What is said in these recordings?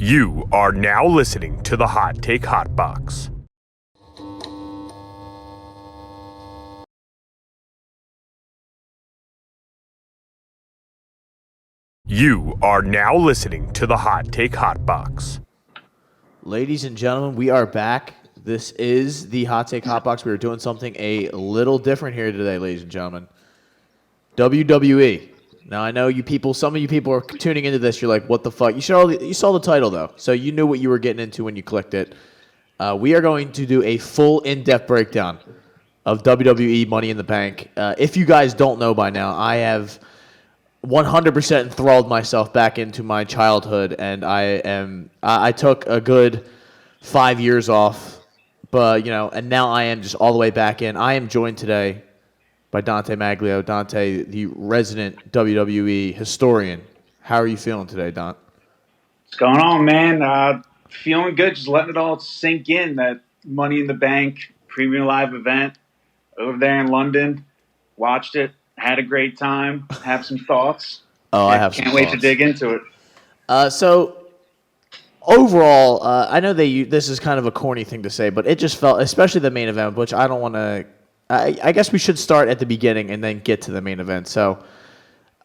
You are now listening to the Hot Take Hotbox. You are now listening to the Hot Take Hotbox. Ladies and gentlemen, we are back. This is the Hot Take Hotbox. We are doing something a little different here today, ladies and gentlemen. WWE. Now, I know you people, some of you people are tuning into this. You're like, what the fuck? You saw the title, though, so you knew what you were getting into when you clicked it. We are going to do a full in-depth breakdown of WWE Money in the Bank. If you guys don't know by now, I have 100% enthralled myself back into my childhood, and I took a good 5 years off, but and now I am just all the way back in. I am joined today by Dante Maglio. Dante, the resident WWE historian. How are you feeling today, Don? What's going on, man? Feeling good. Just letting it all sink in. That Money in the Bank premium live event over there in London. Watched it. Had a great time. Have some thoughts. I have some Can't wait thoughts. to dig into it. So overall, I know this is kind of a corny thing to say, but it just felt, especially the main event, which I don't want to. I guess we should start at the beginning and then get to the main event. So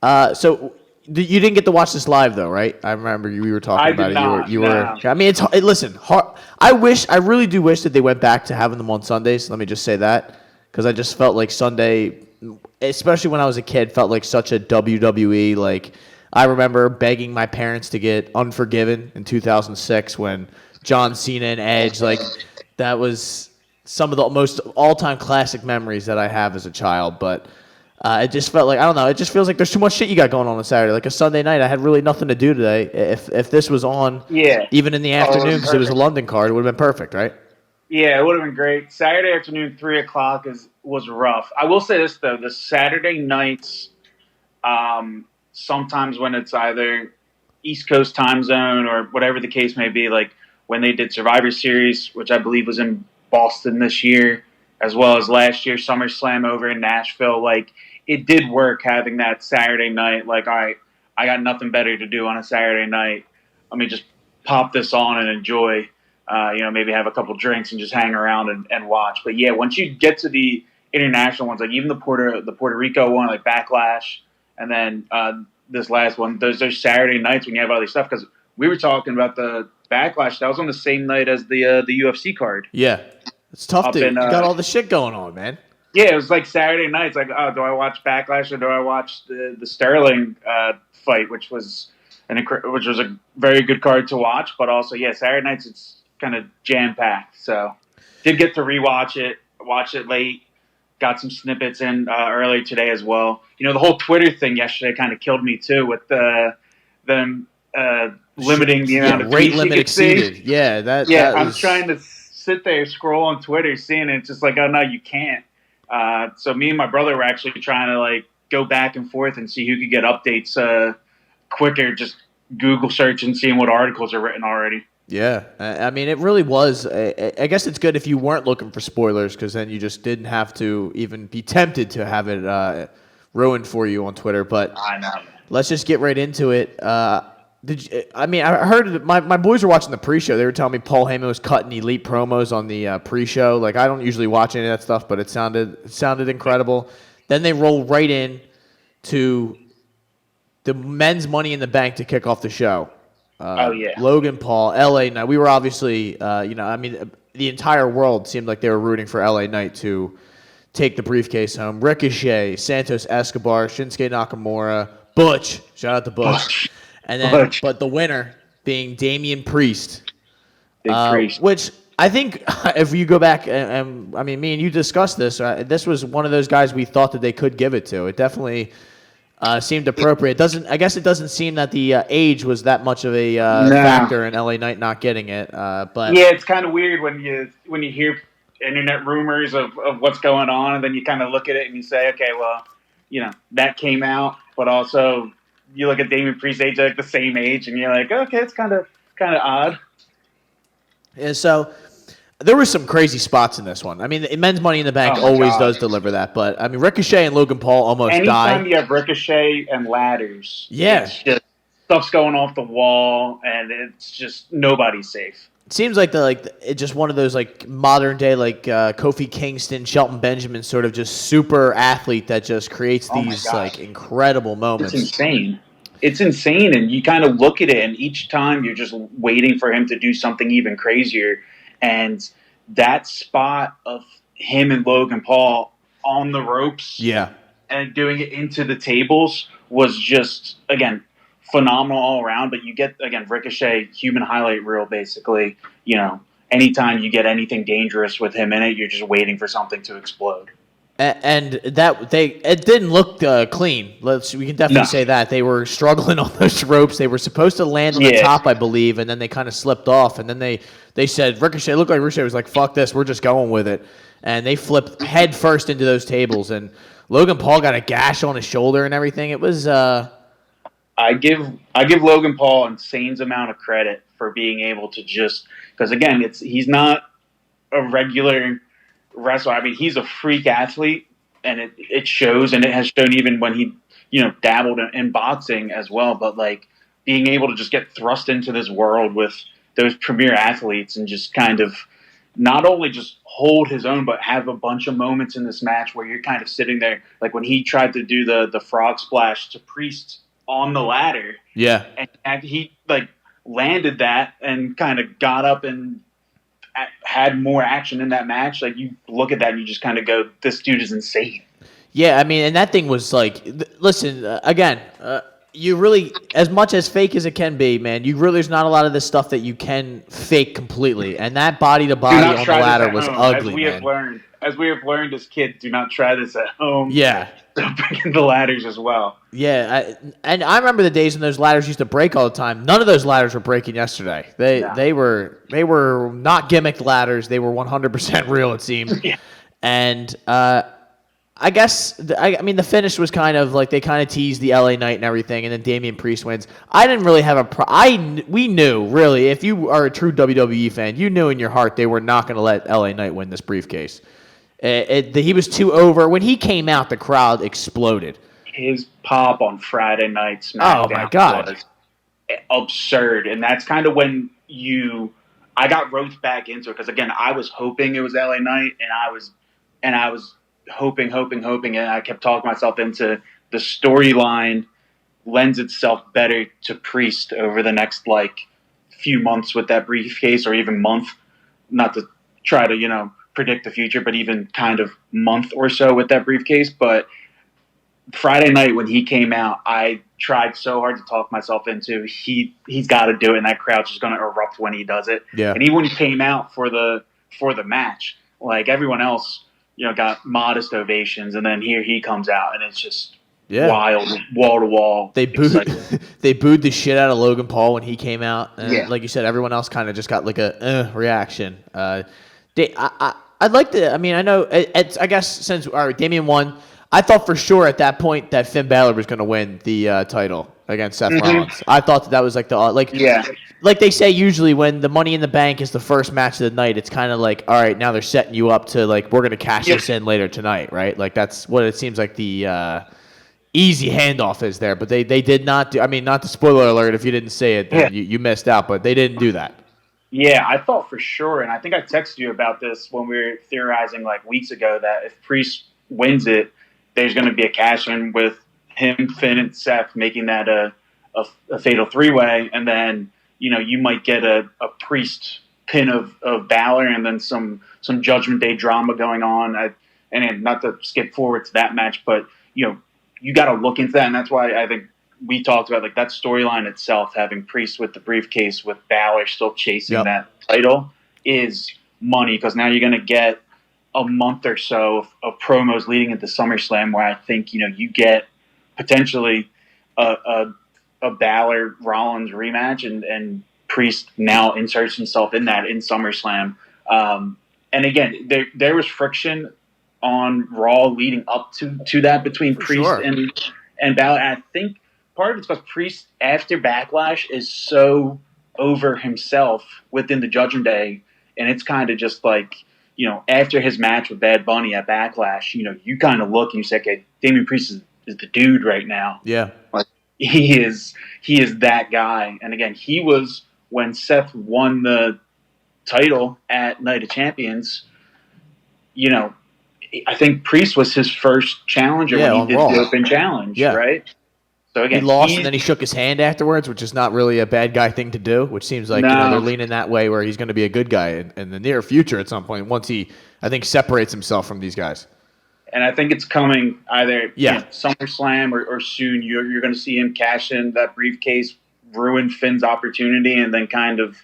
you didn't get to watch this live though, right? I remember we were talking about it. Not, you were. I mean, listen. I really do wish that they went back to having them on Sundays. Let me just say that, because I just felt like Sunday, especially when I was a kid, felt like such a WWE. Like, I remember begging my parents to get Unforgiven in 2006 when John Cena and Edge, like, that was some of the most all-time classic memories that I have as a child. But it just felt like, I don't know, it just feels like there's too much shit you got going on Saturday. Like a Sunday night, I had really nothing to do today. If this was on, even in the afternoon, because it was a London card, it would have been perfect, right? Yeah, it would have been great. Saturday afternoon, 3 o'clock was rough. I will say this, though. The Saturday nights, sometimes when it's either East Coast time zone or whatever the case may be, like when they did Survivor Series, which I believe was in Boston this year, as well as last year, Summerslam over in Nashville, like, it did work having that Saturday night. Like, I got nothing better to do on a Saturday night. Let me just pop this on and enjoy. Maybe have a couple drinks and just hang around and watch. But yeah, once you get to the international ones, like even the Puerto Rico one, like Backlash, and then this last one, those are Saturday nights when you have all this stuff. Because we were talking about the Backlash, that was on the same night as the UFC card. Yeah, it's tough you got all the shit going on, man. Yeah, it was like Saturday nights. Like, oh, do I watch Backlash or do I watch the Sterling fight, which was a very good card to watch. But also, yeah, Saturday nights it's kind of jam-packed, so did get to rewatch it, watch it late, got some snippets in earlier today as well. The whole Twitter thing yesterday kind of killed me too, with them limiting the amount of rate tweets limit you could exceeded. see. Yeah, that I'm was... trying to sit there, scroll on Twitter, seeing it, it's just like, oh no, you can't. So me and my brother were actually trying to like go back and forth and see who could get updates quicker, just Google search and seeing what articles are written already. Yeah, I mean, it really was. I guess it's good if you weren't looking for spoilers, because then you just didn't have to even be tempted to have it ruined for you on Twitter. But I know. Let's just get right into it. I heard my boys were watching the pre-show. They were telling me Paul Heyman was cutting elite promos on the pre-show. Like, I don't usually watch any of that stuff, but it sounded incredible. Then they roll right in to the men's Money in the Bank to kick off the show. Logan Paul, LA Knight. We were obviously, the entire world seemed like they were rooting for LA Knight to take the briefcase home. Ricochet, Santos Escobar, Shinsuke Nakamura, Butch. Shout out to Butch. And then, but the winner being Damian Priest. Priest. Which I think if you go back, and I mean, me and you discussed this, this was one of those guys we thought that they could give it to. It definitely seemed appropriate. I guess it doesn't seem that the age was that much of a factor in LA Knight not getting it. But yeah, it's kind of weird when you hear internet rumors of what's going on, and then you kind of look at it and you say, okay, well, that came out, but also you look at Damian Priest's age, like the same age, and you're like, okay, it's kind of odd. And so there were some crazy spots in this one. I mean, men's Money in the Bank always does deliver that, but I mean, Ricochet and Logan Paul almost died. Anytime you have Ricochet and ladders, yeah, it's just stuff's going off the wall, and it's just nobody's safe. It seems like it's just one of those like modern day Kofi Kingston, Shelton Benjamin sort of just super athlete that just creates these like incredible moments. It's insane. It's insane, and you kind of look at it, and each time you're just waiting for him to do something even crazier. And that spot of him and Logan Paul on the ropes, and doing it into the tables was just, again, phenomenal all around. But you get, again, Ricochet, human highlight reel, basically. Anytime you get anything dangerous with him in it, you're just waiting for something to explode. And it didn't look clean. We can definitely say that they were struggling on those ropes. They were supposed to land on the top, I believe, and then they kind of slipped off. And then they said Ricochet looked like Ricochet was like, "Fuck this, we're just going with it." And they flipped head first into those tables. And Logan Paul got a gash on his shoulder and everything. It was. I give Logan Paul insane amount of credit for being able to just, because again, he's not a regular wrestler. I mean, he's a freak athlete, and it shows, and it has shown even when he dabbled in boxing as well. But like being able to just get thrust into this world with those premier athletes and just kind of not only just hold his own, but have a bunch of moments in this match where you're kind of sitting there, like when he tried to do the frog splash to Priest on the ladder, and he like landed that and kind of got up and had more action in that match. Like you look at that and you just kind of go, this dude is insane. Yeah, I mean, and that thing was like, listen, again, you really, as much as fake as it can be, man, there's not a lot of this stuff that you can fake completely. And that body to body on the ladder was ugly, man. As we have learned as kids, do not try this at home. Yeah. Breaking the ladders as well. Yeah, and I remember the days when those ladders used to break all the time. None of those ladders were breaking yesterday. They were not gimmicked ladders. They were 100% real, it seemed. Yeah. And I guess I mean the finish was kind of like they kind of teased the LA Knight and everything, and then Damian Priest wins. I didn't really have we knew really, if you are a true WWE fan, you knew in your heart they were not going to let LA Knight win this briefcase. He was too over. When he came out, the crowd exploded. His pop on Friday Night SmackDown, oh my God, was absurd. And that's kind of when I got roped back into it, because again, I was hoping it was LA Knight, and I was hoping, and I kept talking myself into the storyline lends itself better to Priest over the next few months with that briefcase, or even month. Not to try to predict the future, but even kind of month or so with that briefcase. But Friday night when he came out, I tried so hard to talk myself into he's got to do it, and that crowd's just going to erupt when he does it. Yeah. And even when he came out for the match, like everyone else, got modest ovations, and then here he comes out, and it's just wild, wall to wall. They booed the shit out of Logan Paul when he came out, and like you said, everyone else kind of just got like a reaction. I'd like to. I mean, I know. I guess since Damian won, I thought for sure at that point that Finn Balor was going to win the title against Seth Rollins. I thought that was like they say usually when the Money in the Bank is the first match of the night, it's kind of like, all right, now they're setting you up to we're going to cash this in later tonight, right? Like that's what it seems like the easy handoff is there. But they did not do. I mean, not the spoiler alert. If you didn't say it, then you missed out. But they didn't do that. Yeah, I thought for sure, and I think I texted you about this when we were theorizing weeks ago, that if Priest wins it, there's going to be a cash-in with him, Finn, and Seth making that a fatal three-way, and then you might get a Priest pin of Balor, and then some Judgment Day drama going on. And not to skip forward to that match, but you got to look into that, and that's why I think we talked about that storyline itself, having Priest with the briefcase with Balor still chasing that title, is money, because now you're going to get a month or so of promos leading into SummerSlam, where I think you get potentially a Balor Rollins rematch, and Priest now inserts himself in that in SummerSlam. And again, there was friction on Raw leading up to that between Priest and Balor, and I think part of it's because Priest, after Backlash, is so over himself within the Judgment Day, and it's kind of just after his match with Bad Bunny at Backlash, you kind of look and you say, okay, Damian Priest is the dude right now. Yeah. he is that guy. And again, he was when Seth won the title at Night of Champions. You know, I think Priest was his first challenger when he did Raw. the Open Challenge, right? So again, he lost and then he shook his hand afterwards, which is not really a bad guy thing to do, which seems like they're leaning that way where he's going to be a good guy in the near future at some point once he, I think, separates himself from these guys. And I think it's coming either SummerSlam or soon. You're going to see him cash in that briefcase, ruin Finn's opportunity, and then kind of,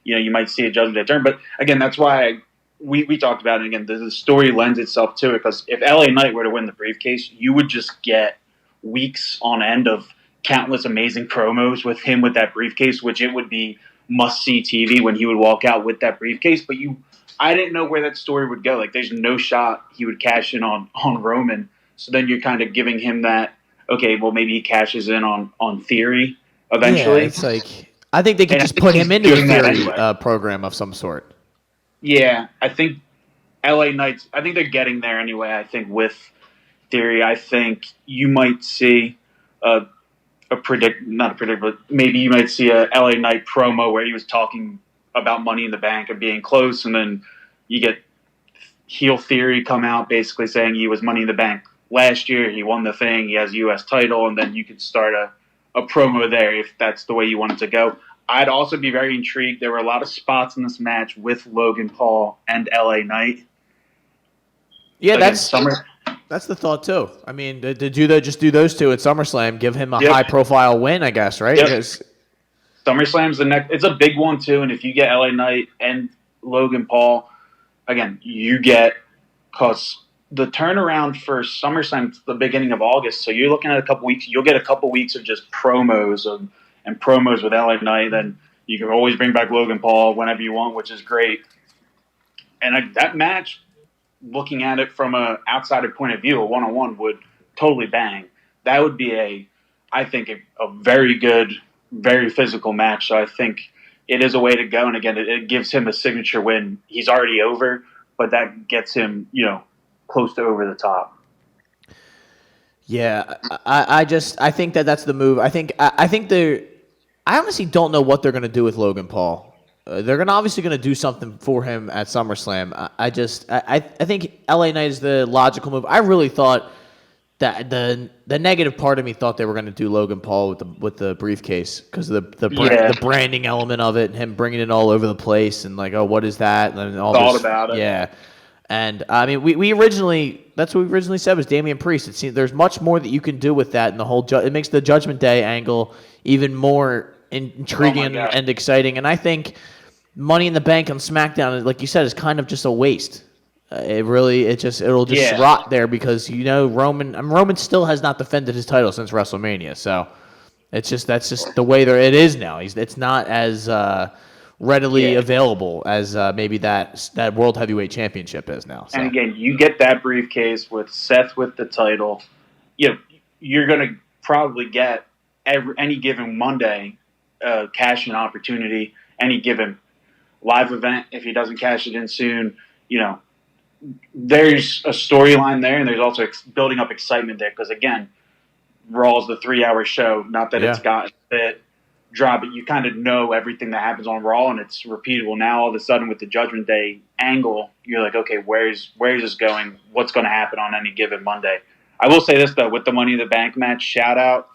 you might see a Judgment Day turn. But again, that's why we talked about it. Again, the story lends itself to it because if LA Knight were to win the briefcase, you would just get weeks on end of countless amazing promos with him with that briefcase, which it would be must-see TV when he would walk out with that briefcase. But I didn't know where that story would go. Like, there's no shot he would cash in on Roman. So then you're kind of giving him that, okay, well, maybe he cashes in on Theory eventually. Yeah, it's like, I think they could just put him into a Theory program of some sort. Yeah, I think LA Knights, I think they're getting there anyway. I think with Theory, I think you might see maybe you might see a LA Knight promo where he was talking about Money in the Bank and being close, and then you get heel Theory come out basically saying he was Money in the Bank last year, he won the thing, he has a U.S. title, and then you could start a promo there if that's the way you want it to go. I'd also be very intrigued. There were a lot of spots in this match with Logan Paul and LA Knight. Yeah, that's the thought too. I mean, to just do those two at SummerSlam, give him a high-profile win, I guess, right? Yep. SummerSlam's the next. It's a big one too, and if you get LA Knight and Logan Paul, again, you get because the turnaround for SummerSlam is the beginning of August, so you're looking at a couple weeks. You'll get a couple weeks of just promos and promos with LA Knight. Then you can always bring back Logan Paul whenever you want, which is great. And that match, looking at it from a outsider point of view, a one-on-one would totally bang. That would be I think a very good, very physical match. So I think it is a way to go. And again, it gives him a signature win. He's already over, but that gets him, close to over the top. Yeah, I think that's the move. I honestly don't know what they're going to do with Logan Paul. They're obviously going to do something for him at SummerSlam. I think LA Knight is the logical move. I really thought that the negative part of me thought they were going to do Logan Paul with the briefcase because of the branding element of it and him bringing it all over the place and like, oh, what is that? And all thought about it. Yeah. And I mean, we originally, that's what we originally said was Damian Priest. It seems there's much more that you can do with that, and the whole it makes the Judgment Day angle even more intriguing and exciting. And I think Money in the Bank on SmackDown, like you said, is kind of just a waste. It'll just rot there because Roman still has not defended his title since WrestleMania. So that's just the way it is now. It's not as readily available as maybe that World Heavyweight Championship is now. So. And again, you get that briefcase with Seth with the title. You're going to probably get any given Monday cash-in opportunity, any given live event if he doesn't cash it in soon. There's a storyline there, and there's also building up excitement there because, again, Raw's the 3-hour show. Not that it's got fit drop, but you kind of know everything that happens on Raw, and it's repeatable. Now, all of a sudden, with the Judgment Day angle, you're like, okay, where's this going? What's going to happen on any given Monday? I will say this, though, with the Money in the Bank match, shout out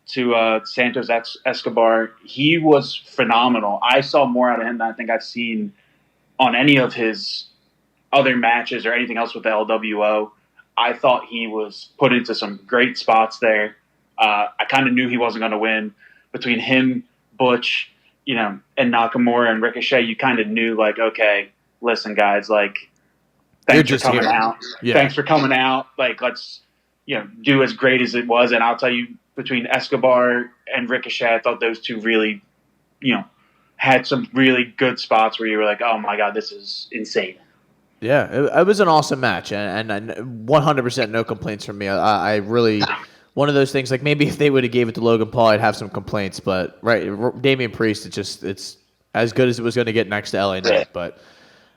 to Santos Escobar. He was phenomenal. I saw more out of him than I think I've seen on any of his other matches or anything else with the LWO. I thought he was put into some great spots there. I kind of knew he wasn't going to win. Between him, Butch, and Nakamura and Ricochet, you kind of knew, like, okay, listen, guys, like, thanks for coming out. Yeah. Thanks for coming out. Like, let's, do as great as it was. And I'll tell you, between Escobar and Ricochet, I thought those two really, had some really good spots where you were like, oh, my God, this is insane. Yeah, it was an awesome match, and 100% no complaints from me. I really... One of those things, like maybe if they would have gave it to Logan Paul, I'd have some complaints. But Damian Priest, it's as good as it was going to get next to LA Knight. But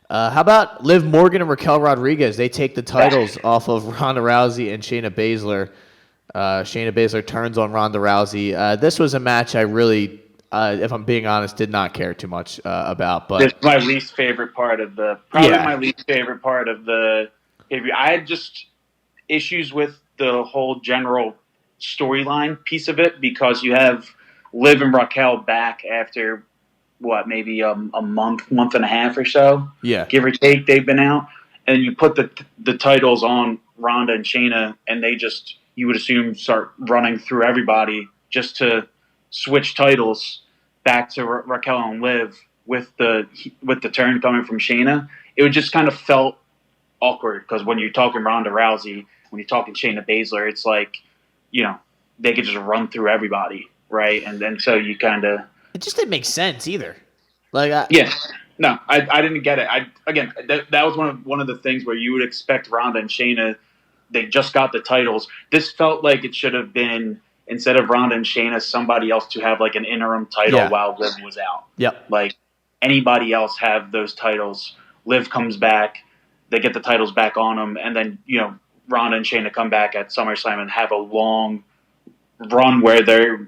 how about Liv Morgan and Raquel Rodriguez? They take the titles off of Ronda Rousey and Shayna Baszler. Shayna Baszler turns on Ronda Rousey. This was a match I really, if I'm being honest, did not care too much about. But this is my least favorite part of my least favorite part of the pay-per-view. I had just issues with the whole general storyline piece of it because you have Liv and Raquel back after maybe a month and a half or so, give or take. They've been out, and you put the titles on Ronda and Shayna, and they just, you would assume, start running through everybody just to switch titles back to Raquel and Liv with the turn coming from Shayna. It would just kind of felt awkward because when you're talking Ronda Rousey, when you're talking Shayna Baszler, it's like, they could just run through everybody, right? And then so you kind of, it just didn't make sense either. I didn't get it. That was one of the things where you would expect Ronda and Shayna. They just got the titles. This felt like it should have been, instead of Ronda and Shayna, somebody else to have like an interim title while Liv was out. Yep. Like anybody else have those titles. Liv comes back, they get the titles back on them, and then Ronda and Shayna come back at SummerSlam and have a long run where they're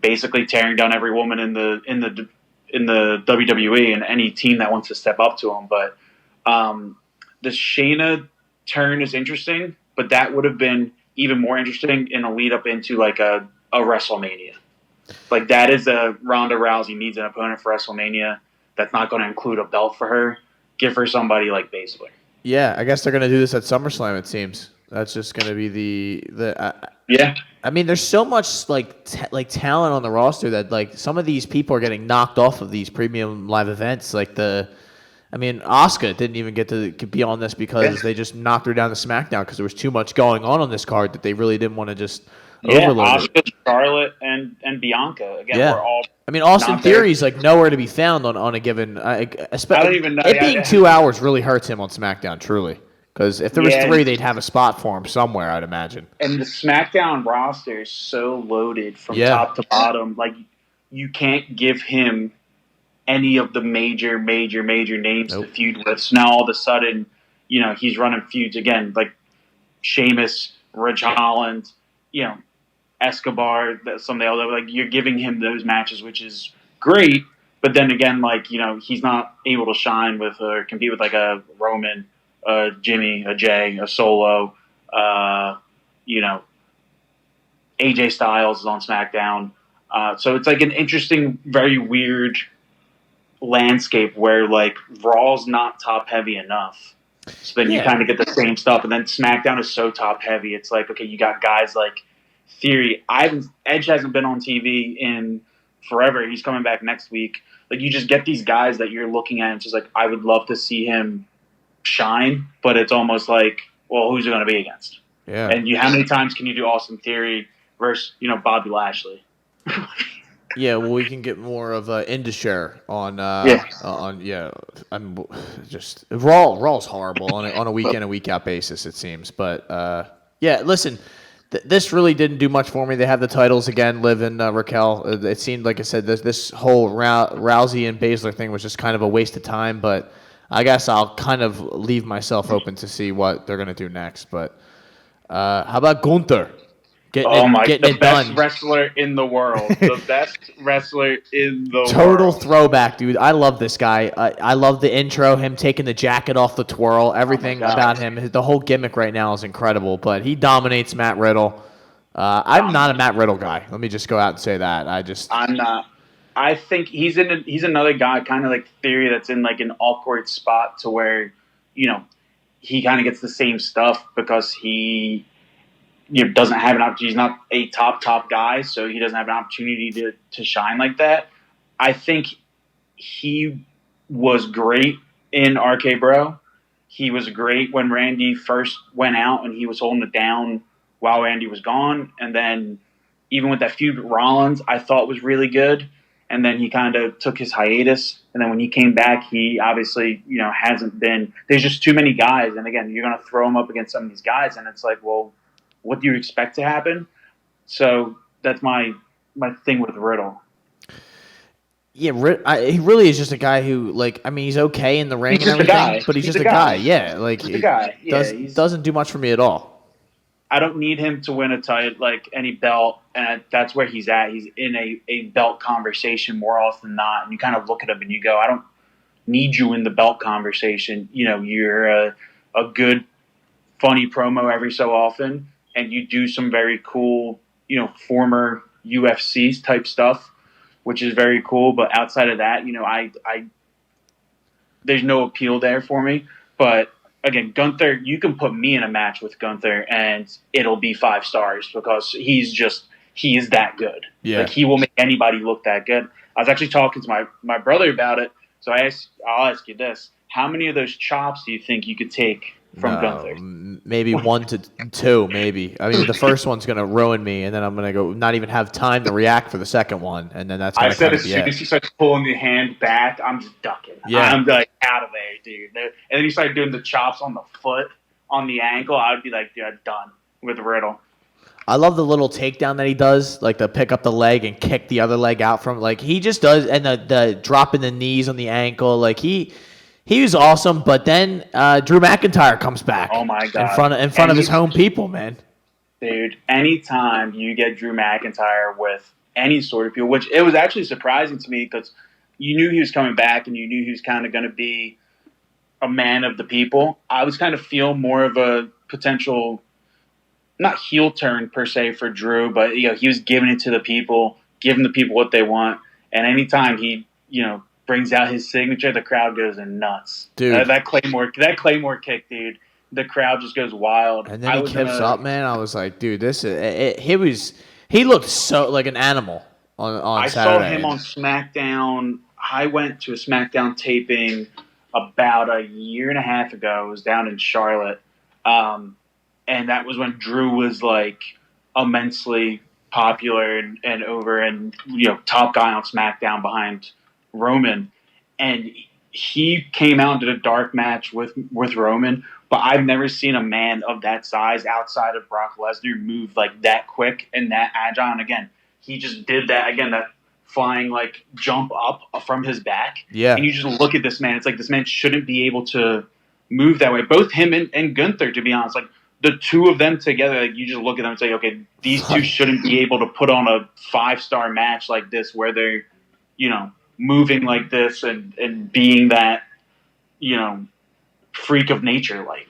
basically tearing down every woman in the WWE and any team that wants to step up to them. But the Shayna turn is interesting, but that would have been even more interesting in a lead up into like a WrestleMania. Like that is a Ronda Rousey needs an opponent for WrestleMania. That's not going to include a belt for her. Give her somebody like Baszler. Yeah, I guess they're going to do this at SummerSlam. It seems that's just going to be the. Yeah. I mean, there's so much like talent on the roster that like some of these people are getting knocked off of these premium live events. Like Asuka didn't even get to be on this because they just knocked her down to SmackDown because there was too much going on this card that they really didn't want to just overload Asuka, Charlotte, and Bianca again. We're all. I mean, Austin Theory's like nowhere to be found on a given. I don't even know. It being 2 hours really hurts him on SmackDown, truly. Because if there was 3, they'd have a spot for him somewhere, I'd imagine. And the SmackDown roster is so loaded from top to bottom. Like, you can't give him any of the major names to feud with. So now all of a sudden, he's running feuds again, like Sheamus, Ridge Holland, Escobar, some of the other. Like, you're giving him those matches, which is great. But then again, like, he's not able to shine with or compete with like a Roman, a Jimmy, a Jay, a Solo, AJ Styles is on SmackDown. So it's like an interesting, very weird landscape where like Raw's not top heavy enough. So then you kind of get the same stuff. And then SmackDown is so top heavy. It's like, okay, you got guys like Theory. Edge hasn't been on TV in forever. He's coming back next week. Like you just get these guys that you're looking at and it's just like, I would love to see him shine, but it's almost like, well, who's it going to be against? Yeah. And how many times can you do Austin Theory versus, Bobby Lashley? Yeah, well, we can get more of Indishare on. I'm just Raw's horrible on a week in and week out basis, it seems. But listen, this really didn't do much for me. They have the titles again, Liv and Raquel. It seemed like I said this whole Rousey and Baszler thing was just kind of a waste of time, but. I guess I'll kind of leave myself open to see what they're going to do next. But how about Gunther? The best wrestler in the world. The best wrestler in the world. Total throwback, dude. I love this guy. I love the intro, him taking the jacket off the twirl. Everything about him. The whole gimmick right now is incredible. But he dominates Matt Riddle. I'm not a Matt Riddle guy. Let me just go out and say that. I'm not. I think he's another guy, kind of like Theory, that's in like an awkward spot to where, he kind of gets the same stuff because he doesn't have an opportunity. He's not a top guy, so he doesn't have an opportunity to shine like that. I think he was great in RK Bro. He was great when Randy first went out and he was holding it down while Randy was gone. And then even with that feud with Rollins, I thought was really good. And then he kind of took his hiatus. And then when he came back, he obviously, hasn't been – there's just too many guys. And, again, you're going to throw him up against some of these guys. And it's like, well, what do you expect to happen? So that's my thing with Riddle. Yeah, he really is just a guy who, he's okay in the ring and everything. But he's just a guy. Yeah, he's a guy. Yeah, doesn't do much for me at all. I don't need him to win a title, like any belt, and that's where he's at. He's in a belt conversation more often than not, and you kind of look at him and you go, I don't need you in the belt conversation. You're a good, funny promo every so often, and you do some very cool, former UFC type stuff, which is very cool. But outside of that, I there's no appeal there for me. But again, Gunther, you can put me in a match with Gunther and it'll be 5 stars because he is that good. Yeah. Like, he will make anybody look that good. I was actually talking to my brother about it. So I'll ask you this. How many of those chops do you think you could take from Gunther? Maybe 1 to 2, maybe. I mean, the first one's going to ruin me, and then I'm going to go not even have time to react for the second one, and then that's going to as soon as he starts pulling the hand back, I'm just ducking. Yeah. I'm like out of there, dude. And then he started doing the chops on the foot, on the ankle. I would be like, dude, I'm done with Riddle. I love the little takedown that he does, like the pick up the leg and kick the other leg out from. Like, he just does, and the dropping the knees on the ankle. Like, he was awesome. But then Drew McIntyre comes back. Oh my God! In front of his home people, man. Dude, anytime you get Drew McIntyre with any sort of people, which it was actually surprising to me because you knew he was coming back and you knew he was kind of going to be a man of the people. I was kind of feeling more of a potential, not heel turn per se for Drew, but he was giving it to the people, giving the people what they want. And anytime he, brings out his signature, the crowd goes nuts. Dude, that Claymore kick, dude. The crowd just goes wild. And then he keeps up, man. I was like, dude, he looked so like an animal on Saturday. I saw him on SmackDown. I went to a SmackDown taping about a year and a half ago. It was down in Charlotte. And that was when Drew was like immensely popular and over and top guy on SmackDown behind Roman. And he came out and did a dark match with Roman. But I've never seen a man of that size outside of Brock Lesnar move like that quick and that agile. And again, he just did that again, that flying like jump up from his back. Yeah. And you just look at this man. It's like this man shouldn't be able to move that way. Both him and Gunther, to be honest, like the two of them together, like you just look at them and say, okay, these two shouldn't be able to put on a 5-star match like this where they're, moving like this and being that, freak of nature, like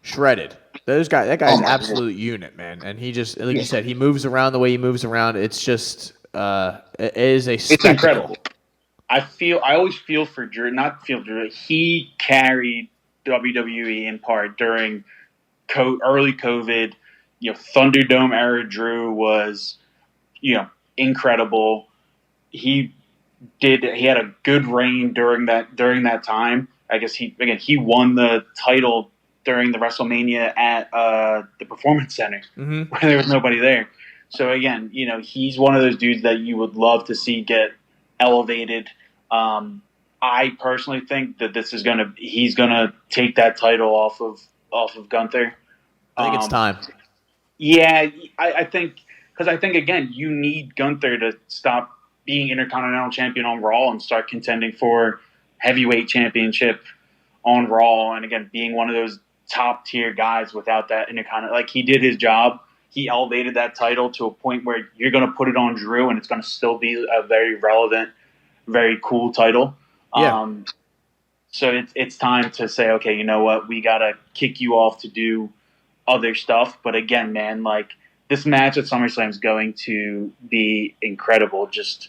shredded. That guy's an absolute unit, man. And he just, like you said, he moves around the way he moves around. It's just, it is a spectacle. It's incredible. I always feel for Drew, he carried WWE in part during early COVID. Thunderdome era Drew was, incredible. He had a good reign during that time. I guess he won the title during the WrestleMania at the Performance Center where there was nobody there. So again, he's one of those dudes that you would love to see get elevated. I personally think that he's gonna take that title off of Gunther. I think it's time. Yeah, I think again, you need Gunther to stop being Intercontinental Champion on Raw and start contending for Heavyweight Championship on Raw, and again, being one of those top tier guys without that Intercontinental. Like, he did his job. He elevated that title to a point where you're going to put it on Drew, and it's going to still be a very relevant, very cool title. Yeah. So it's time to say, okay, you know what? We got to kick you off to do other stuff. But again, man, like, this match at SummerSlam is going to be incredible. Just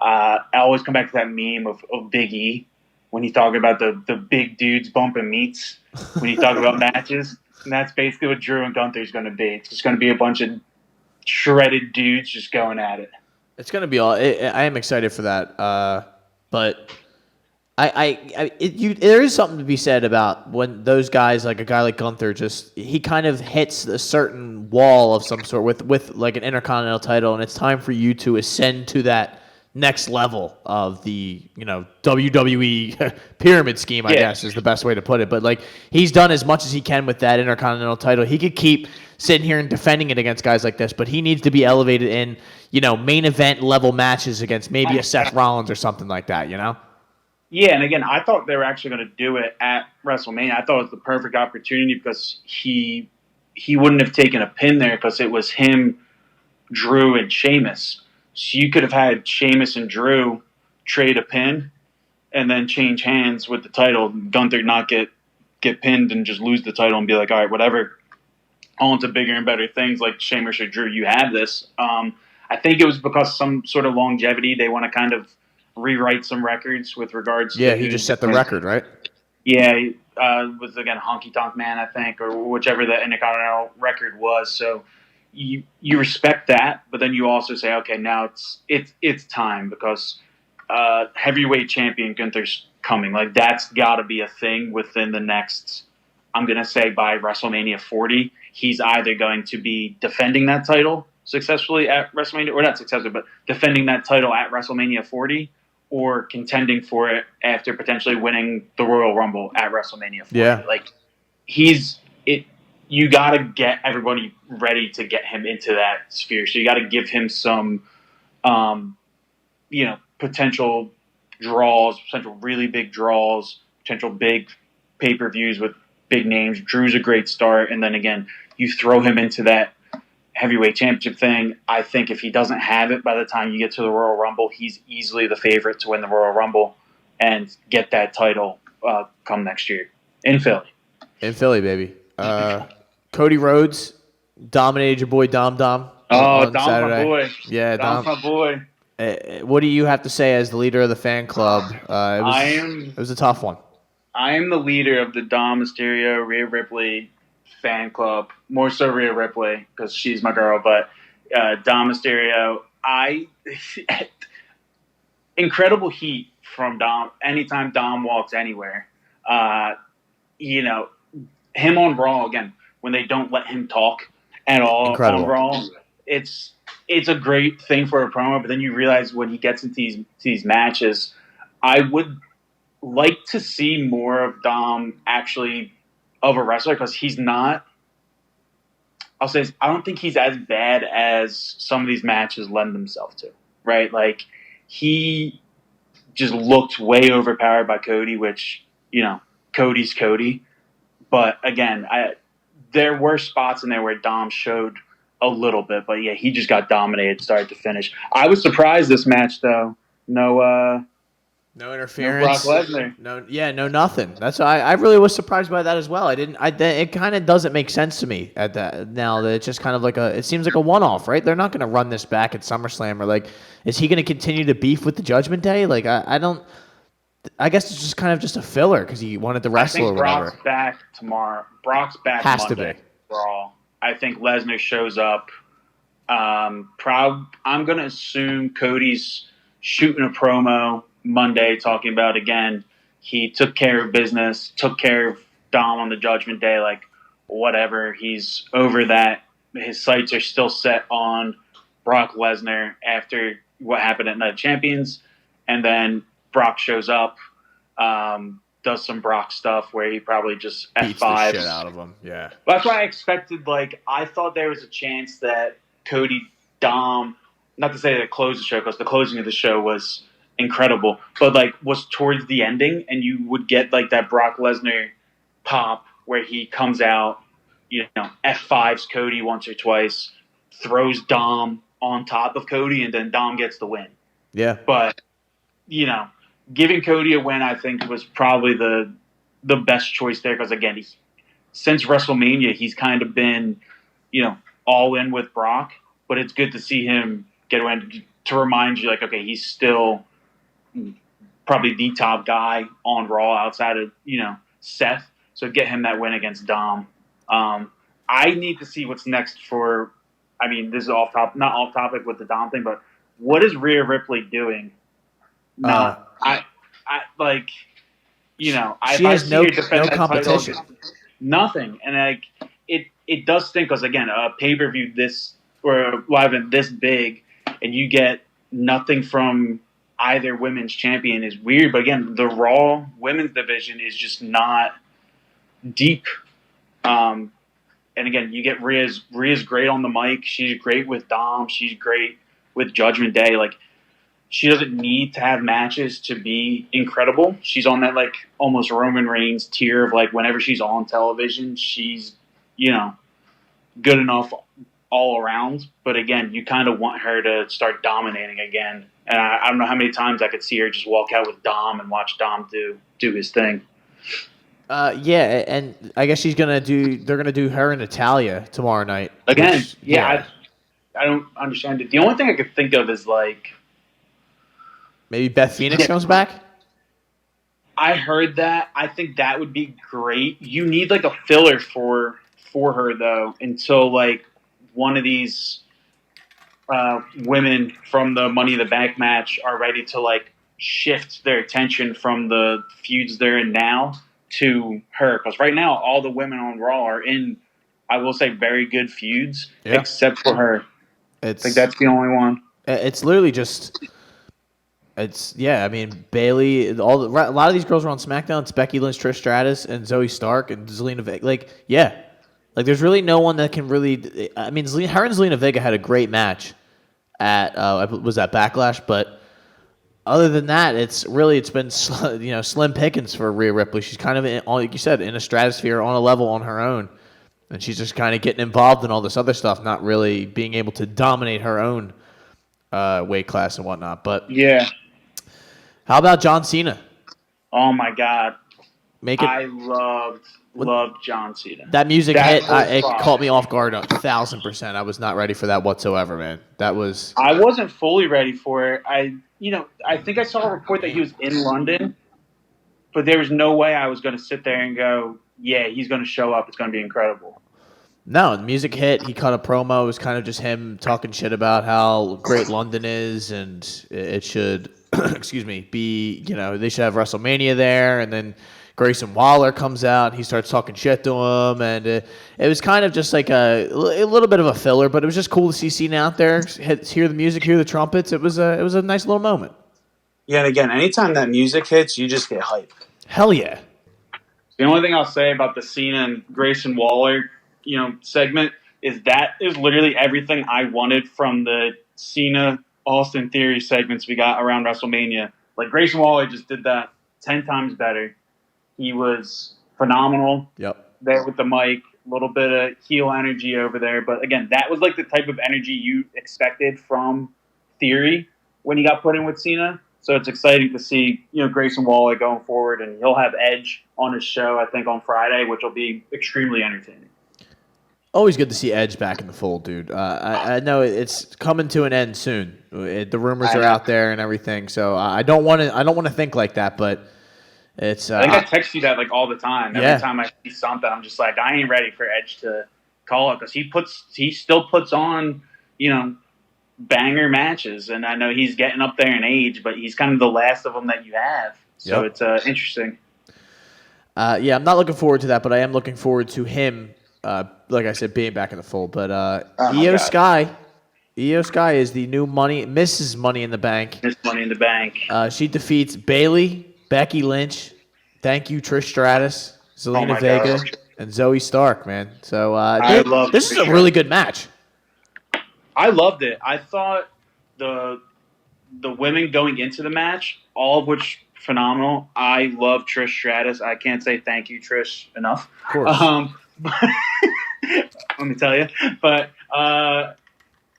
I always come back to that meme of Big E when he's talking about the big dudes bumping meats when you talk about matches. And that's basically what Drew and Gunther is going to be. It's just going to be a bunch of shredded dudes just going at it. It's going to be all. I am excited for that. But there is something to be said about when those guys, like a guy like Gunther, he kind of hits a certain wall of some sort with like an Intercontinental title, and it's time for you to ascend to that next level of the WWE pyramid scheme, I guess is the best way to put it. But like, he's done as much as he can with that Intercontinental title. He could keep sitting here and defending it against guys like this, but he needs to be elevated in main event level matches against maybe a Seth Rollins or something like that. Yeah, and again, I thought they were actually going to do it at WrestleMania. I thought it was the perfect opportunity because he he wouldn't have taken a pin there because it was him, Drew, and Sheamus. So you could have had Sheamus and Drew trade a pin and then change hands with the title. Gunther not get pinned and just lose the title and be like, all right, whatever. On to bigger and better things like Sheamus or Drew. You have this. I think it was because some sort of longevity. They want to kind of rewrite some records with regards to. Yeah, he just set the record, right? Yeah, was again Honky Tonk Man, I think, or whichever the Intercontinental record was. So you respect that, but then you also say, okay, now it's time because heavyweight champion Gunther's coming. Like that's got to be a thing within the next. I'm gonna say by WrestleMania 40, he's either going to be defending that title successfully at WrestleMania, or not successfully, but defending that title at WrestleMania 40. Or contending for it after potentially winning the Royal Rumble at WrestleMania 40. Yeah. Like, you got to get everybody ready to get him into that sphere. So you got to give him some, potential draws, potential really big draws, potential big pay-per-views with big names. Drew's a great start. And then again, you throw him into that heavyweight championship thing. I think if he doesn't have it by the time you get to the Royal Rumble, he's easily the favorite to win the Royal Rumble and get that title come next year in Philly. In Philly, baby. Cody Rhodes dominated your boy Dom. Oh, on Dom's Saturday. my boy. Yeah, Dom's my boy. What do you have to say as the leader of the fan club? It was a tough one. I am the leader of the Dom Mysterio, Rhea Ripley fan club, more so Rhea Ripley because she's my girl, but Dom Mysterio, incredible heat from Dom. Anytime Dom walks anywhere, him on Raw again when they don't let him talk at all. Incredible. On Raw, it's a great thing for a promo, but then you realize when he gets into these matches, I would like to see more of Dom actually of a wrestler because he's not. I'll say this, I don't think he's as bad as some of these matches lend themselves to. Right, like he just looked way overpowered by Cody, which Cody's Cody. But again, there were spots in there where Dom showed a little bit, but yeah, he just got dominated start to finish. I was surprised this match though. No interference. No Brock Lesnar. No nothing. That's why I really was surprised by that as well. It kind of doesn't make sense to me at that now that it's just kind of it seems like a one-off, right? They're not going to run this back at SummerSlam or is he going to continue to beef with the Judgment Day? I guess it's just kind of just a filler because he wanted to wrestle or whatever. Brock's back tomorrow. Brock's back Has Monday. To be. Raw. I think Lesnar shows up. I'm going to assume Cody's shooting a promo Monday talking about, again, he took care of business, took care of Dom on the Judgment Day, whatever. He's over that. His sights are still set on Brock Lesnar after what happened at Night of Champions. And then Brock shows up, does some Brock stuff where he probably just beats F5s the shit out of him. Yeah. That's why I expected, I thought there was a chance that Cody, Dom, not to say that it closed the show because the closing of the show was incredible, but was towards the ending, and you would get that Brock Lesnar pop where he comes out, F5s Cody once or twice, throws Dom on top of Cody, and then Dom gets the win. Yeah. But giving Cody a win, I think, was probably the best choice there because again, since WrestleMania, he's kind of been, all in with Brock, but it's good to see him get a win to remind you, okay, he's still probably the top guy on Raw outside of, Seth. So get him that win against Dom. I need to see what's next for, this is not off topic with the Dom thing, but what is Rhea Ripley doing? I she has no competition. Nothing. And it does stink because again, a pay-per-view this or live event this big and you get nothing from either women's champion is weird. But again, the Raw women's division is just not deep. And again, you get Rhea's great on the mic. She's great with Dom. She's great with Judgment Day. She doesn't need to have matches to be incredible. She's on that almost Roman Reigns tier of whenever she's on television, she's good enough all around. But again, you kind of want her to start dominating again. And I don't know how many times I could see her just walk out with Dom and watch Dom do his thing. Yeah, and I guess they're gonna do her and Natalia tomorrow night. Again, which, I don't understand it. The only thing I could think of is like maybe Beth Phoenix comes back. I heard that. I think that would be great. You need like a filler for her though, until like one of these women from the Money in the Bank match are ready to like shift their attention from the feuds they're in now to her. Because right now, all the women on Raw are in, I will say, very good feuds, except for her. I think that's the only one. It's literally just. I mean, Bailey. A lot of these girls are on SmackDown. It's Becky Lynch, Trish Stratus, and Zoe Stark, and Zelina Vega. Like there's really no one that can really. I mean, her and Zelina Vega had a great match at was that Backlash, but other than that, it's been slim pickings for Rhea Ripley. She's kind of like you said, in a stratosphere, on a level on her own, and she's just kind of getting involved in all this other stuff, not really being able to dominate her own weight class and whatnot. But yeah. How about John Cena? Oh my God! I loved John Cena. That music hit. It caught me off guard 1,000%. I was not ready for that whatsoever, man. I wasn't fully ready for it. I think I saw a report that he was in London, but there was no way I was going to sit there and go, yeah, he's going to show up. It's going to be incredible. No, the music hit. He cut a promo. It was kind of just him talking shit about how great London is, and it should, be, they should have WrestleMania there. And then Grayson Waller comes out, and he starts talking shit to him. And it was kind of just like a little bit of a filler, but it was just cool to see Cena out there, hear the music, hear the trumpets. It was a nice little moment. Yeah, and again, anytime that music hits, you just get hyped. Hell yeah. The only thing I'll say about the Cena and Grayson Waller segment is that is literally everything I wanted from the Cena Austin Theory segments we got around WrestleMania. Like Grayson Waller just did that 10 times better. He was phenomenal. Yep. There with the mic, a little bit of heel energy over there. But again, that was like the type of energy you expected from Theory when he got put in with Cena. So it's exciting to see, Grayson Waller going forward, and he'll have Edge on his show, I think, on Friday, which will be extremely entertaining. Always good to see Edge back in the fold, dude. I know it's coming to an end soon. The rumors are out there and everything, so I don't want to think like that, but it's. I think I text you that like all the time. Every time I see something, I'm just like, I ain't ready for Edge to call it because he still puts on, banger matches, and I know he's getting up there in age, but he's kind of the last of them that you have. So it's interesting. I'm not looking forward to that, but I am looking forward to him. Like I said, being back in the fold. But Io Sky is the new Mrs. Money in the Bank. Miss Money in the Bank. She defeats Bailey, Becky Lynch, thank you Trish Stratus, Zelina Vega, and Zoe Stark, man. So this is a really good match. I loved it. I thought the women going into the match, all of which phenomenal. I love Trish Stratus. I can't say thank you, Trish, enough. Of course. Let me tell you. But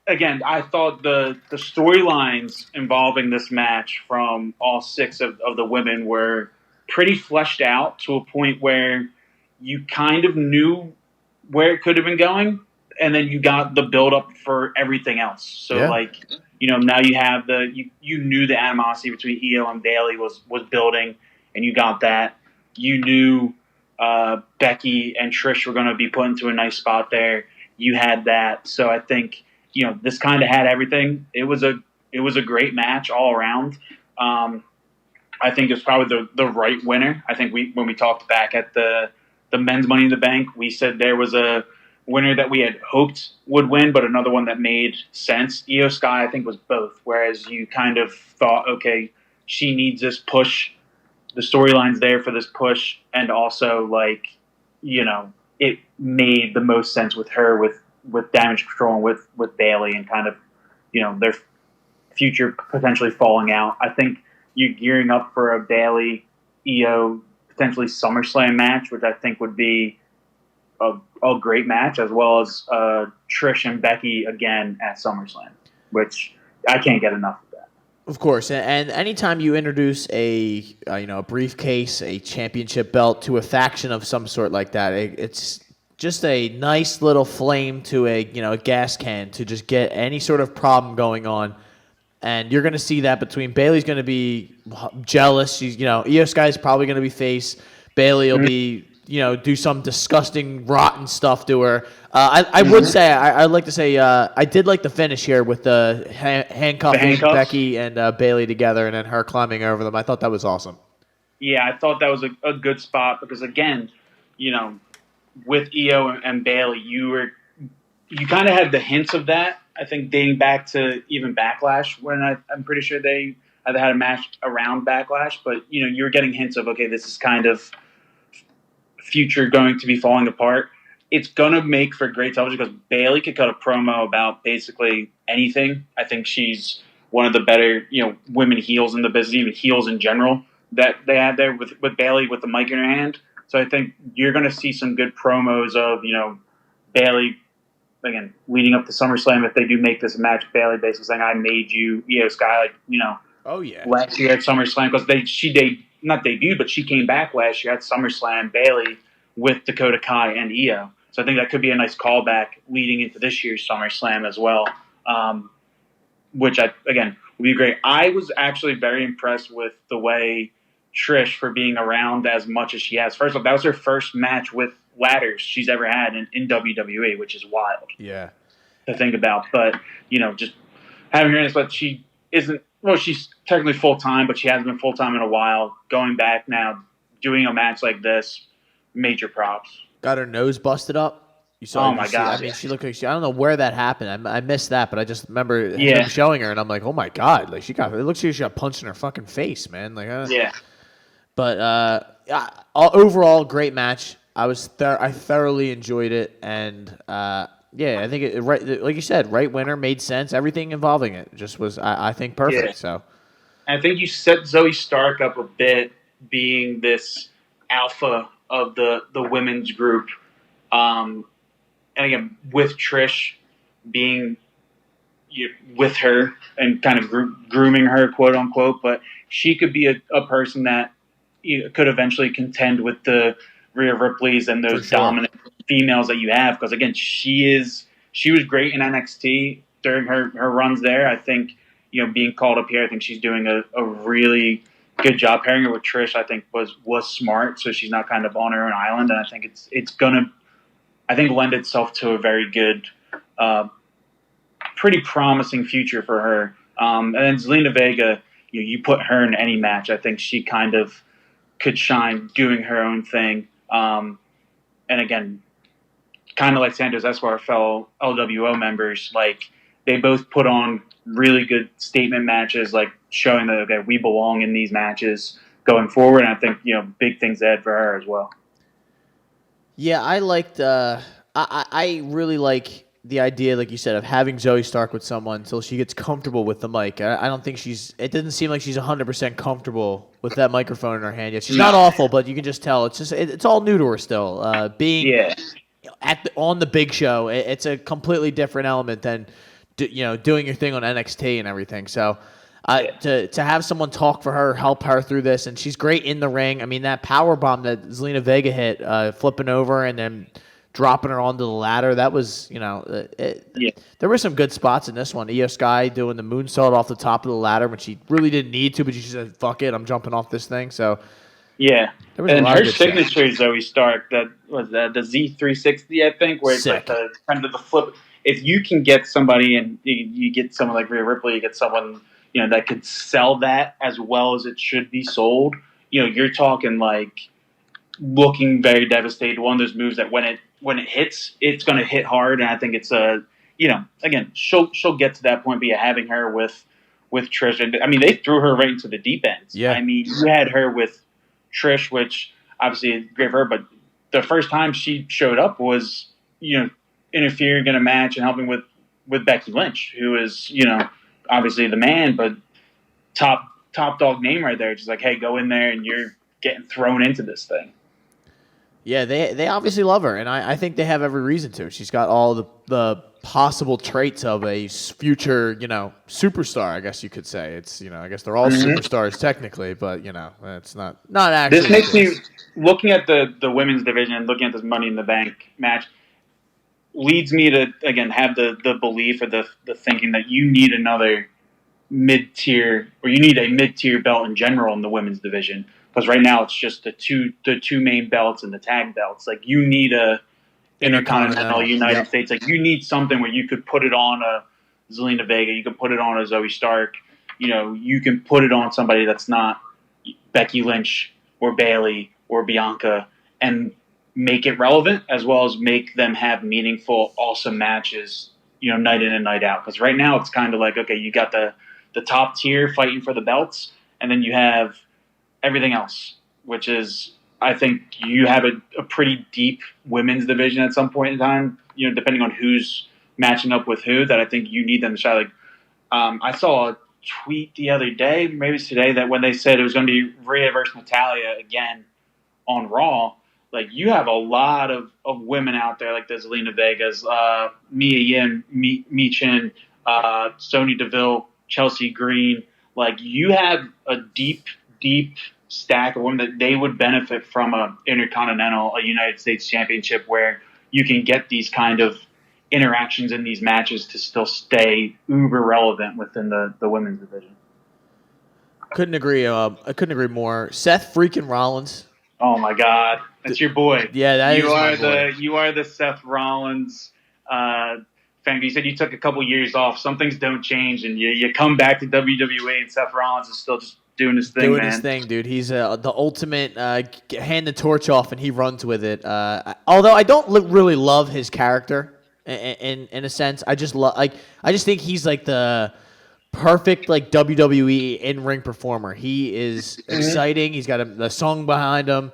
again, I thought the storylines involving this match from all 6 of the women were pretty fleshed out to a point where you kind of knew where it could have been going, and then you got the build up for everything else. So now you have you knew the animosity between Io and Bailey was building, and you got that. You knew Becky and Trish were going to be put into a nice spot there. You had that. So I think, this kind of had everything. It was a great match all around. I think it's probably the right winner. I think when we talked back at the men's Money in the Bank, we said there was a winner that we had hoped would win, but another one that made sense. Io Sky, I think, was both. Whereas you kind of thought, okay, she needs this push. The storyline's there for this push, and also it made the most sense with her with Damage Control and with Bailey and kind of their future potentially falling out. I think you're gearing up for a Bailey Io potentially SummerSlam match, which I think would be a great match, as well as Trish and Becky again at SummerSlam, which I can't get enough of that. Of course, and anytime you introduce a briefcase, a championship belt to a faction of some sort like that, it's just a nice little flame to a gas can to just get any sort of problem going on. And you're going to see that between Bayley's going to be jealous. She's Io Sky's probably going to be face. Bayley will be do some disgusting, rotten stuff to her. I would say I'd like to say I did like the finish here with the handcuffing Becky and Bayley together, and then her climbing over them. I thought that was awesome. Yeah, I thought that was a good spot because again, with Io and Bayley, you kind of had the hints of that. I think dating back to even Backlash, when I'm pretty sure they had a match around Backlash, but you were getting hints of, okay, this is kind of future going to be falling apart. It's going to make for great television because Bayley could cut a promo about basically anything. I think she's one of the better women heels in the business, even heels in general, that they had there with Bayley with the mic in her hand. So I think you're going to see some good promos of Bayley. Again, leading up to SummerSlam, if they do make this match, Bayley basically saying, "I made you, Io Sky," Oh yeah. last year at SummerSlam because she not debuted, but she came back last year at SummerSlam. Bayley with Dakota Kai and Io, so I think that could be a nice callback leading into this year's SummerSlam as well, which would be great. I was actually very impressed with the way Trish, for being around as much as she has. First of all, that was her first match with ladders she's ever had in WWE, which is wild. Yeah. To think about. But, just having her in this, but she isn't, well, she's technically full-time, but she hasn't been full-time in a while. Going back now, doing a match like this, major props. Got her nose busted up. You saw? Oh my god! I mean, she looked like I don't know where that happened. I missed that, but I just remember him showing her, and I'm like, oh my god! Like it looks like she got punched in her fucking face, man. Like yeah. But overall, great match. I thoroughly enjoyed it, and I think like you said, right winner made sense. Everything involving it just was, I think, perfect. Yeah. So, I think you set Zoe Stark up a bit, being this alpha of the women's group, and again with Trish being with her and kind of grooming her, quote unquote. But she could be a person that could eventually contend with the Rhea Ripley's and those dominant females that you have. Because again, she was great in NXT during her runs there. I think being called up here, I think she's doing a really good job. Pairing her with Trish, I think was smart, so she's not kind of on her own island. And I think it's gonna lend itself to a very good, pretty promising future for her. And then Zelina Vega, you put her in any match, I think she kind of could shine doing her own thing. And again, kind of like Santos Escobar, fellow LWO members, like they both put on really good statement matches, like showing that, okay, we belong in these matches going forward. And I think, big things ahead for her as well. Yeah, I liked, I really like the idea, like you said, of having Zoe Stark with someone until she gets comfortable with the mic. I don't think it doesn't seem like she's 100% comfortable with that microphone in her hand yet. She's not awful, but you can just tell it's all new to her still. Being on the big show, it's a completely different element than doing your thing on NXT and everything. So to have someone talk for her, help her through this, and she's great in the ring. I mean, that power bomb that Zelina Vega hit, flipping over and then dropping her onto the ladder, that was, there were some good spots in this one. Io Sky doing the moonsault off the top of the ladder when she really didn't need to, but she said, fuck it, I'm jumping off this thing. So, yeah. And her signature, Zoe Stark, that was the Z360, I think, where it's like the kind of the flip. If you can get somebody, and you get someone like Rhea Ripley, you get someone, that could sell that as well as it should be sold, you're talking like looking very devastated. One of those moves that when it hits, it's going to hit hard. And I think it's again, she'll get to that point, but having her with Trish, and I mean, they threw her right into the deep end. Yeah. I mean, you had her with Trish, which obviously is great for her, but the first time she showed up was, interfering in a match and helping with Becky Lynch, who is, obviously the man, but top dog name right there. Just like, hey, go in there and you're getting thrown into this thing. Yeah, they obviously love her, and I think they have every reason to. She's got all the possible traits of a future, superstar, I guess you could say. It's, I guess they're all superstars technically, but, it's not actually. This makes me, looking at the women's division and looking at this Money in the Bank match, leads me to, again, have the belief or the thinking that you need another mid-tier, or you need a mid-tier belt in general in the women's division. Because right now it's just the two main belts and the tag belts. Like, you need a Intercontinental United States. Like, you need something where you could put it on a Zelina Vega, you could put it on a Zoe Stark. You can put it on somebody that's not Becky Lynch or Bayley or Bianca, and make it relevant, as well as make them have meaningful, awesome matches, night in and night out. Because right now it's kind of like, okay, you got the top tier fighting for the belts, and then you have everything else, which is, I think you have a pretty deep women's division at some point in time, depending on who's matching up with who, that I think you need them to try. Like, I saw a tweet the other day, maybe it's today, that when they said it was going to be Rhea versus Natalya again on Raw, like, you have a lot of women out there, like the Zelina Vegas, Mia Yim, Mi Chin, Sonya Deville, Chelsea Green. Like, you have a deep stack of women that they would benefit from a Intercontinental, a United States Championship, where you can get these kind of interactions in these matches to still stay uber relevant within the women's division. Couldn't agree. I couldn't agree more. Seth freaking Rollins. Oh my God, that's your boy. Yeah, You are the Seth Rollins fan. You said you took a couple years off. Some things don't change, and you come back to WWE, and Seth Rollins is still just doing his thing, his thing, dude. He's the ultimate hand the torch off, and he runs with it. Although I don't really love his character in a sense. I just think he's like the perfect WWE in-ring performer. He is exciting. He's got the song behind him,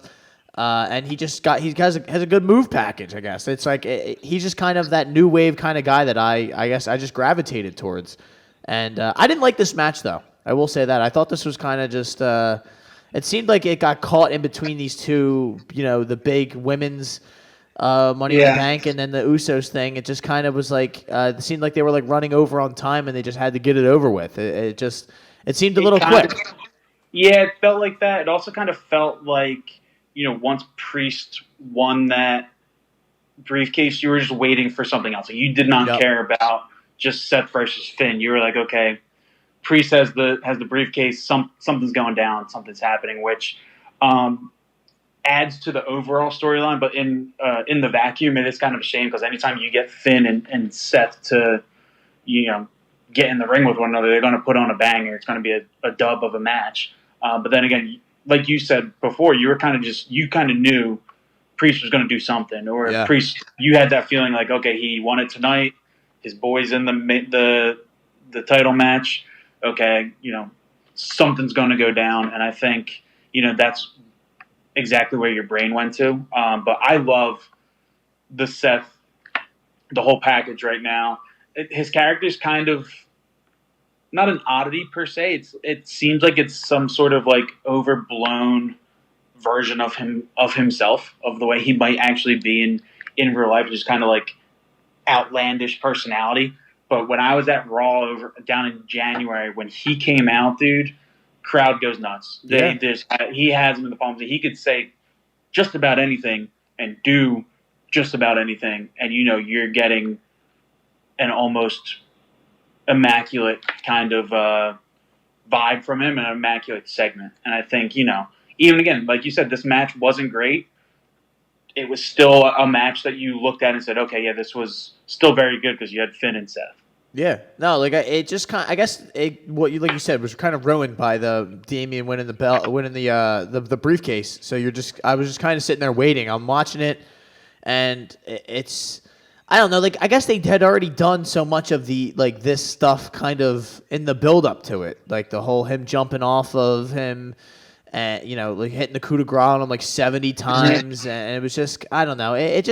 and he has a good move package. I guess it's like he's just kind of that new wave kind of guy that I guess I just gravitated towards. And I didn't like this match though. I will say that I thought this was kind of just. It seemed like it got caught in between these two, the big women's Money in the Bank and then the Usos thing. It just kind of was like it seemed like they were like running over on time and they just had to get it over with. It seemed a little quick. Yeah, it felt like that. It also kind of felt like once Priest won that briefcase, you were just waiting for something else. Like, you did not care about just Seth versus Finn. You were like, okay, Priest has the briefcase. Something's going down. Something's happening, which adds to the overall storyline. But in the vacuum, it is kind of a shame, because anytime you get Finn and Seth to get in the ring with one another, they're going to put on a banger. It's going to be a dub of a match. But then again, like you said before, you kind of knew Priest was going to do something, or Priest. You had that feeling like, okay, he won it tonight. His boy's in the title match. Okay, something's going to go down, and I think that's exactly where your brain went to. But I love the Seth, the whole package right now. His character's kind of not an oddity per se. It seems like it's some sort of like overblown version of himself, of the way he might actually be in real life, just kind of like outlandish personality. But when I was at Raw down in January, when he came out, dude, crowd goes nuts. He has him in the palm. He could say just about anything and do just about anything, and you're getting an almost immaculate kind of vibe from him, and an immaculate segment. And I think even again, like you said, this match wasn't great. It was still a match that you looked at and said, okay, yeah, this was still very good, because you had Finn and Seth. Yeah, no, like it just kind of, I guess what you said was kind of ruined by the Damian winning the briefcase. So I was just kind of sitting there waiting. I'm watching it, and it's, I don't know, like I guess they had already done so much of the this stuff kind of in the build up to it, like the whole him jumping off of him. And like hitting the coup de grace on him like 70 times, and it was just, I don't know. It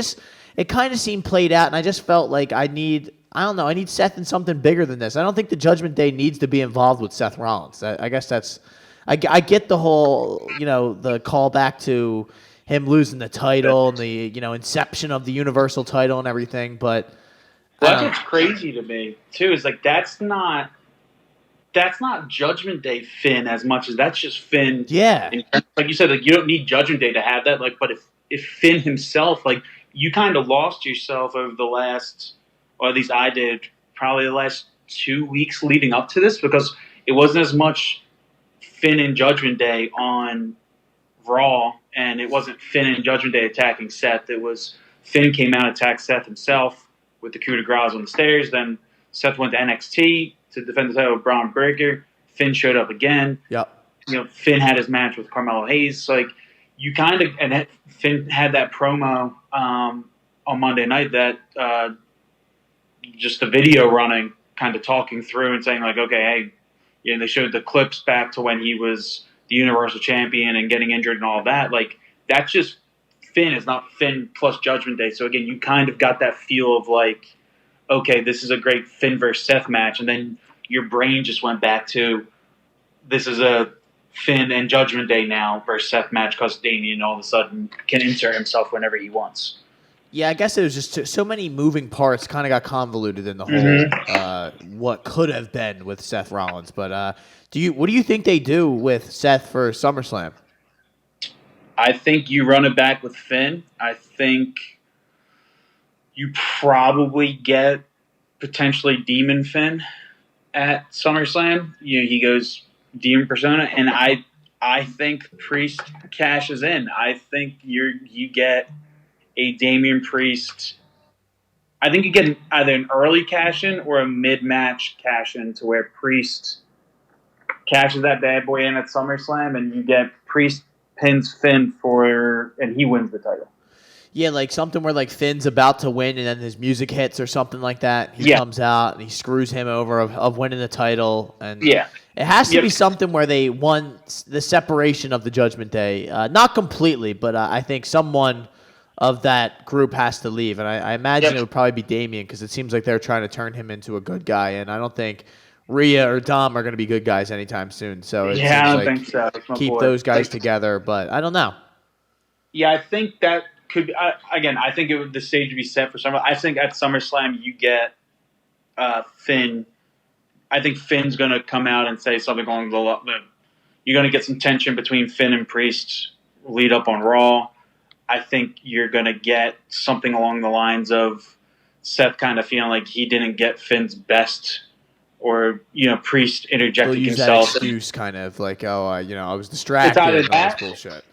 kind of seemed played out, and I just felt like I need Seth in something bigger than this. I don't think the Judgment Day needs to be involved with Seth Rollins. I guess I get the whole the call back to him losing the title and the inception of the Universal title and everything. But that's what's crazy to me too. Is like that's not Judgment Day Finn as much as that's just Finn. Yeah, like you said, like you don't need Judgment Day to have that. Like, but if Finn himself, like you kind of lost yourself over the last, or at least I did, probably the last 2 weeks leading up to this, because it wasn't as much Finn and Judgment Day on Raw, and it wasn't Finn and Judgment Day attacking Seth. It was Finn came out and attacked Seth himself with the coup de grace on the stairs. Then Seth went to NXT to defend the title with Braun Breaker. Finn showed up again. Yep. Finn had his match with Carmelo Hayes. So, like, you kind of, and Finn had that promo on Monday night that just the video running, kind of talking through and saying, like, okay, hey, they showed the clips back to when he was the Universal Champion and getting injured and all that. Like, that's just Finn. It's not Finn plus Judgment Day. So, again, you kind of got that feel of, like, okay, this is a great Finn versus Seth match. And then your brain just went back to, this is a Finn and Judgment Day now versus Seth match, because Damian all of a sudden can insert himself whenever he wants. Yeah, I guess it was just so many moving parts, kind of got convoluted in the whole what could have been with Seth Rollins. But what do you think they do with Seth for SummerSlam? I think you run it back with Finn. I think you probably get potentially Demon Finn at SummerSlam. He goes Demon Persona, and I think Priest cashes in. I think you get a Damian Priest. I think you get either an early cash in or a mid-match cash in, to where Priest cashes that bad boy in at SummerSlam, and you get Priest pins Finn and he wins the title. Yeah, like something where like Finn's about to win and then his music hits or something like that. He comes out and he screws him over of winning the title. And it has to be something where they won the separation of the Judgment Day. Not completely, but I think someone of that group has to leave. And I imagine it would probably be Damian, because it seems like they're trying to turn him into a good guy. And I don't think Rhea or Dom are going to be good guys anytime soon. So it I don't like think so. Keep those guys together, but I don't know. Yeah, I think that could be, again, I think the stage would be set for Summer. I think at SummerSlam you get Finn. I think Finn's going to come out and say something along the line. You're going to get some tension between Finn and Priest lead up on Raw. I think you're going to get something along the lines of Seth kind of feeling like he didn't get Finn's best, or Priest interjecting himself. That excuse kind of like, I was distracted. It's either and all that, this bullshit.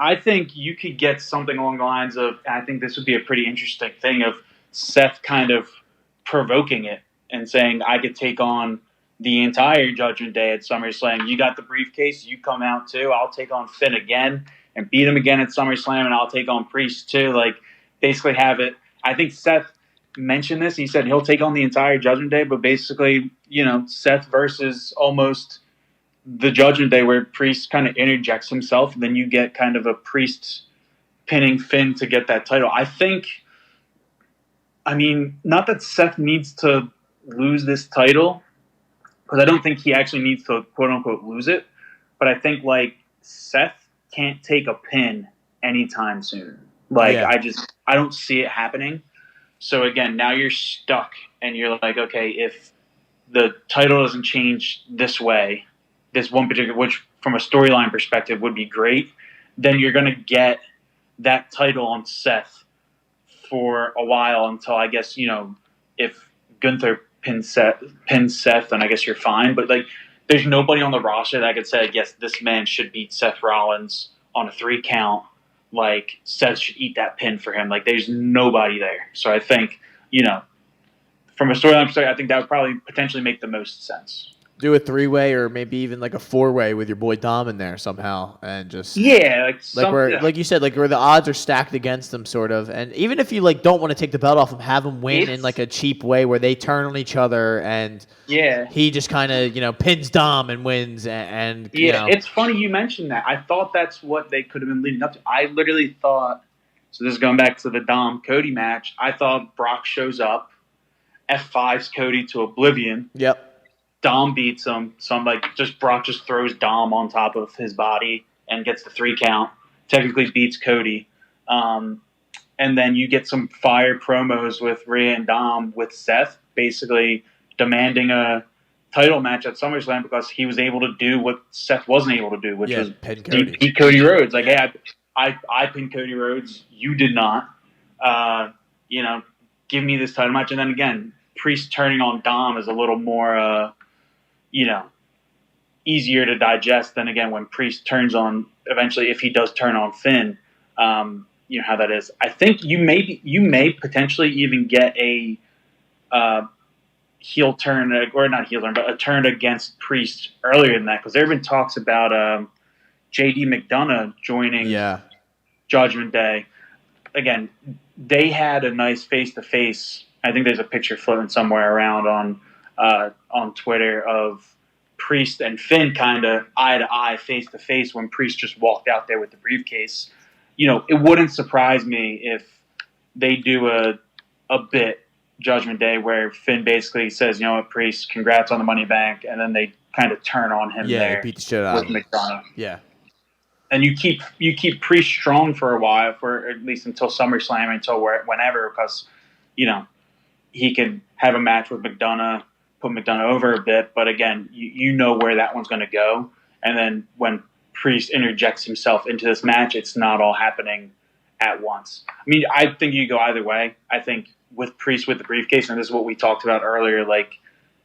I think you could get something along the lines of, I think this would be a pretty interesting thing, of Seth kind of provoking it and saying, I could take on the entire Judgment Day at SummerSlam. You got the briefcase, you come out too. I'll take on Finn again and beat him again at SummerSlam, and I'll take on Priest too. Like, basically have it. I think Seth mentioned this. He said he'll take on the entire Judgment Day, but basically, Seth versus almost the Judgment Day, where Priest kind of interjects himself, and then you get kind of a Priest pinning Finn to get that title. Not that Seth needs to lose this title, because I don't think he actually needs to quote unquote lose it, but I think like Seth can't take a pin anytime soon. I don't see it happening. So again, now you're stuck, and you're like, okay, if the title doesn't change this way, this one particular, which from a storyline perspective would be great, then you're going to get that title on Seth for a while until, I guess, if Gunther pins Seth, then I guess you're fine. But like, there's nobody on the roster that could say, yes, this man should beat Seth Rollins on a 3 count. Like, Seth should eat that pin for him. Like, there's nobody there. So I think, from a storyline perspective, I think that would probably potentially make the most sense. Do a 3-way or maybe even like a 4-way with your boy Dom in there somehow, and just like you said, like where the odds are stacked against them, sort of. And even if you like don't want to take the belt off him, have him win in like a cheap way where they turn on each other, and he just kind of pins Dom and wins. And it's funny you mentioned that. I thought that's what they could have been leading up to. I literally thought, so this is going back to the Dom Cody match. I thought Brock shows up, F5s Cody to oblivion. Yep. Dom beats him, so I'm like, Brock just throws Dom on top of his body and gets the 3 count, technically beats Cody. And then you get some fire promos with Rhea and Dom with Seth basically demanding a title match at SummerSlam because he was able to do what Seth wasn't able to do, which was beat Cody Rhodes. Like, hey, I pinned Cody Rhodes. You did not. Give me this title match. And then again, Priest turning on Dom is a little more, easier to digest than, again, when Priest turns on, eventually, if he does turn on Finn, you know how that is. I think you may potentially even get a heel turn, or not heel turn, but a turn against Priest earlier than that, because there have been talks about J.D. McDonough joining Judgment Day. Again, they had a nice face-to-face. I think there's a picture floating somewhere around on Twitter of Priest and Finn kind of eye-to-eye, face-to-face when Priest just walked out there with the briefcase. It wouldn't surprise me if they do a bit Judgment Day where Finn basically says, you know what, Priest, congrats on the Money Bank, and then they kind of turn on him there beat the shit out with McDonough. Yeah. And you keep Priest strong for a while, for at least until SummerSlam, until whenever, because, he can have a match with McDonough, put McDonough over a bit, but again, you know where that one's going to go. And then when Priest interjects himself into this match, it's not all happening at once. I mean, I think you go either way. I think with Priest with the briefcase, and this is what we talked about earlier, like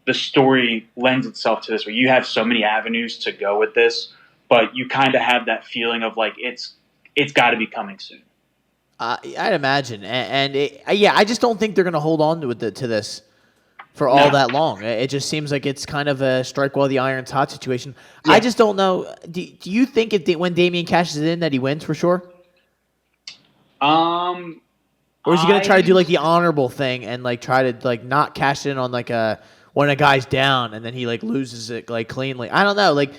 the story lends itself to this, where you have so many avenues to go with this, but you kind of have that feeling of like it's got to be coming soon. I'd imagine, I just don't think they're going to hold on to this for all that long. It just seems like it's kind of a strike while the iron's hot situation. Yeah. I just don't know. Do you think when Damian cashes in that he wins for sure? Or is he going to try to do like the honorable thing and like try to like not cash in on like when a guy's down and then he like loses it like cleanly? I don't know. Like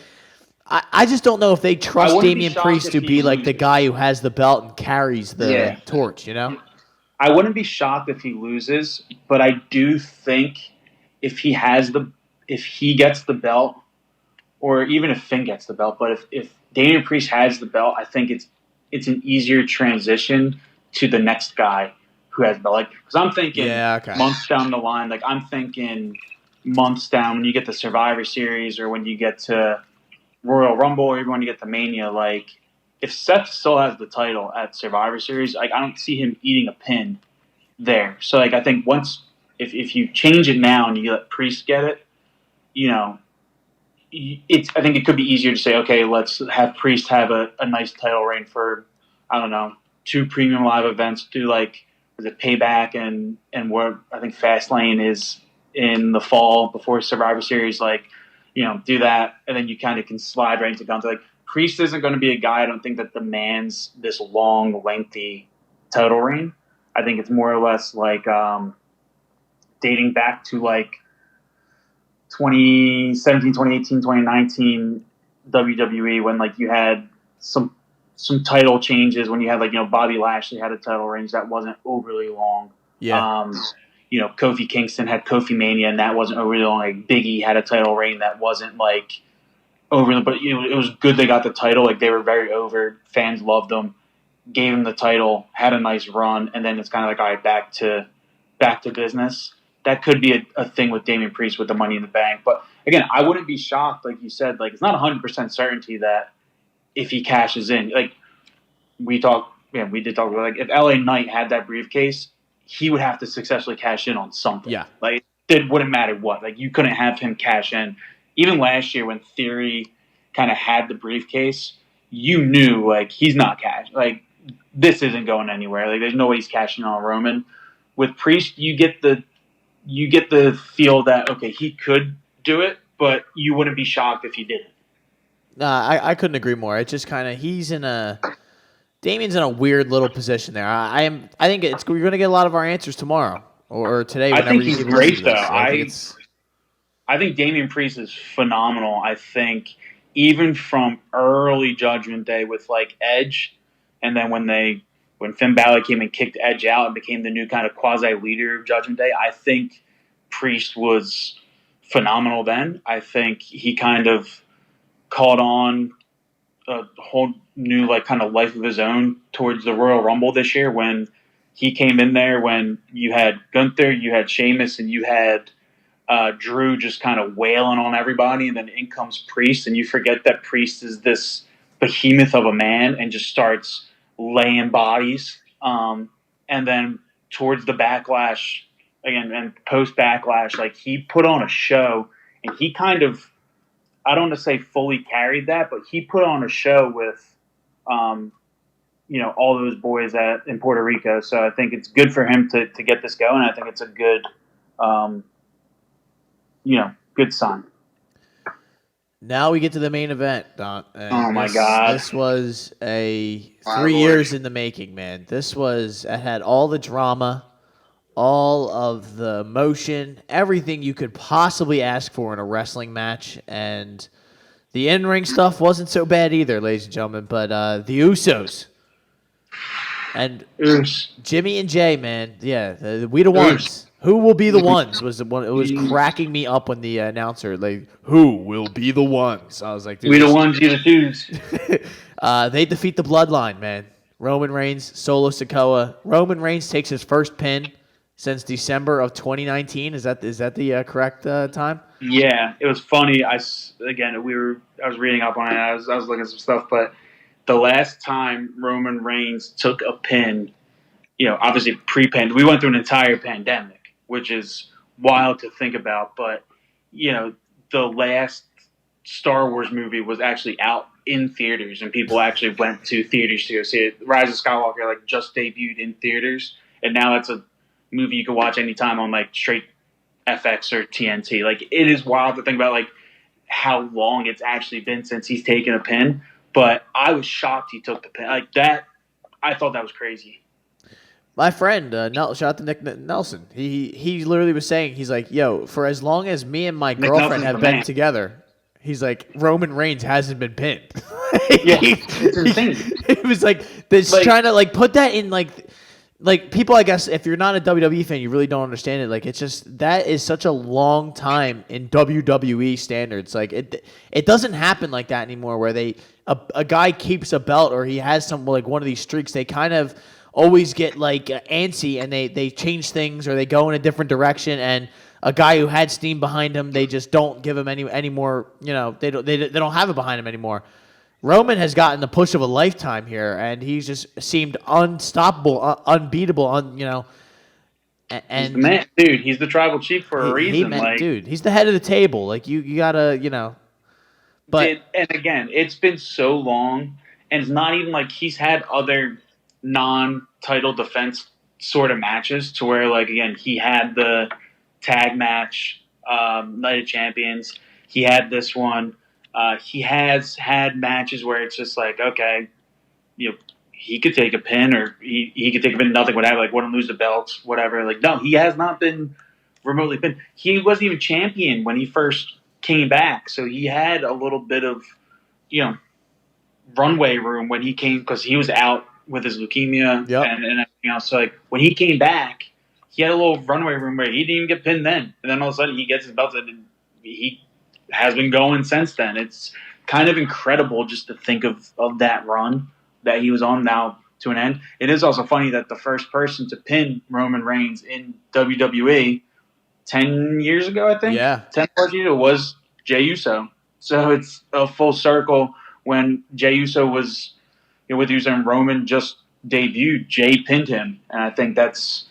I just don't know if they trust Damian Priest to be like the guy who has the belt and carries the torch, I wouldn't be shocked if he loses, but I do think if he gets the belt, or even if Finn gets the belt, but if Damian Priest has the belt, I think it's an easier transition to the next guy who has the belt. Like, because I'm thinking months down the line, like I'm thinking months down when you get the Survivor Series or when you get to Royal Rumble or even when you get to Mania, like if Seth still has the title at Survivor Series, like I don't see him eating a pin there. So like I think if you change it now and you let Priest get it, I think it could be easier to say, okay, let's have Priest have a nice title reign for, I don't know, 2 premium live events, do like is it Payback and where I think Fastlane is in the fall before Survivor Series, like, do that, and then you kind of can slide right into Dante. Like, Priest isn't going to be a guy, I don't think, that demands this long, lengthy title reign. I think it's more or less like dating back to like 2017, 2018, 2019 WWE when like you had some title changes, when you had like, Bobby Lashley had a title reign that wasn't overly long. Yeah. Kofi Kingston had Kofi Mania, and that wasn't overly long. Like Big E had a title reign that wasn't like overly, but it was good they got the title. Like they were very over. Fans loved them. Gave him the title, had a nice run, and then it's kind of like, all right, back to business. That could be a thing with Damian Priest with the Money in the Bank. But again, I wouldn't be shocked, like you said. Like it's not 100% certainty that if he cashes in, like we did talk about, like if LA Knight had that briefcase, he would have to successfully cash in on something. Yeah. Like, it wouldn't matter what. Like, you couldn't have him cash in. Even last year when Theory kind of had the briefcase, you knew, like, he's not cash. Like, this isn't going anywhere. Like, there's no way he's cashing on Roman. With Priest, you get the feel that, okay, he could do it, but you wouldn't be shocked if he didn't. Nah, I couldn't agree more. It's just kind of Damian's in a weird little position there. I think we're going to get a lot of our answers tomorrow or today. I think he's great, though. I think Damian Priest is phenomenal. I think even from early Judgment Day with like Edge, and then when Finn Balor came and kicked Edge out and became the new kind of quasi leader of Judgment Day, I think Priest was phenomenal then. I think he kind of caught on a whole new like kind of life of his own towards the Royal Rumble this year when he came in there. When you had Gunther, you had Sheamus, and you had Drew just kind of wailing on everybody, and then in comes Priest, and you forget that Priest is this behemoth of a man and just starts laying bodies. And then towards the backlash again and post backlash, like he put on a show, and he kind of, I don't want to say fully carried that, but he put on a show with, all those boys in Puerto Rico. So I think it's good for him to get this going. I think it's a good, good sign. Now we get to the main event, Don. Oh my God! This was a 3 years in the making, man. It had all the drama, all of the emotion, everything you could possibly ask for in a wrestling match, and the in-ring stuff wasn't so bad either, ladies and gentlemen. But the Usos and Jimmy and Jay, man, yeah, we the ones. Who will be the ones was the one. It was cracking me up when the announcer like, "Who will be the ones?" I was like, "We the ones, you the twos." They defeat the Bloodline, man. Roman Reigns, Solo Sikoa. Roman Reigns takes his first pin since December of 2019. Is that the correct time? Yeah, it was funny. I was reading up on it. I was looking at some stuff, but the last time Roman Reigns took a pin, obviously pre-pand, we went through an entire pandemic, which is wild to think about. But the last Star Wars movie was actually out in theaters, and people actually went to theaters to go see it. Rise of Skywalker just debuted in theaters, and now it's a movie you can watch anytime on straight FX or TNT. It is wild to think about how long it's actually been since he's taken a pin. But I was shocked he took the pin that. I thought that was crazy. My friend, shout out to Nick Nelson. He literally was saying, he's like, yo, for as long as me and my girlfriend have been together, he's like, Roman Reigns hasn't been pinned. Yeah, it's insane. It was trying to put that in people, I guess, if you're not a WWE fan, you really don't understand it. It's just, that is such a long time in WWE standards. It doesn't happen like that anymore where a guy keeps a belt or he has some, one of these streaks, they kind of always get antsy and they change things or they go in a different direction, and a guy who had steam behind him, they just don't give him any more, they don't have it behind him anymore. Roman has gotten the push of a lifetime here, and he's just seemed unstoppable, unbeatable, and he's the man, dude. He's the tribal chief for a reason. Dude, he's the head of the table. You gotta, But and again, it's been so long, and it's not even he's had other non-title defense sort of matches to where again he had the tag match, Night of Champions. He had this one. He has had matches where it's just okay, he could take a pin or he could take a pin, nothing would happen, wouldn't lose the belts, whatever. No, he has not been remotely pinned. He wasn't even champion when he first came back, so he had a little bit of, runway room when he came, because he was out with his leukemia and everything else. So when he came back, he had a little runway room where he didn't even get pinned then. And then all of a sudden he gets his belts and he has been going since then. It's kind of incredible just to think of that run that he was on now to an end. It is also funny that the first person to pin Roman Reigns in WWE 10 years ago, I think. Yeah. 10 plus years ago was Jey Uso. So it's a full circle. When Jey Uso was with Uso and Roman just debuted, Jey pinned him. And I think that's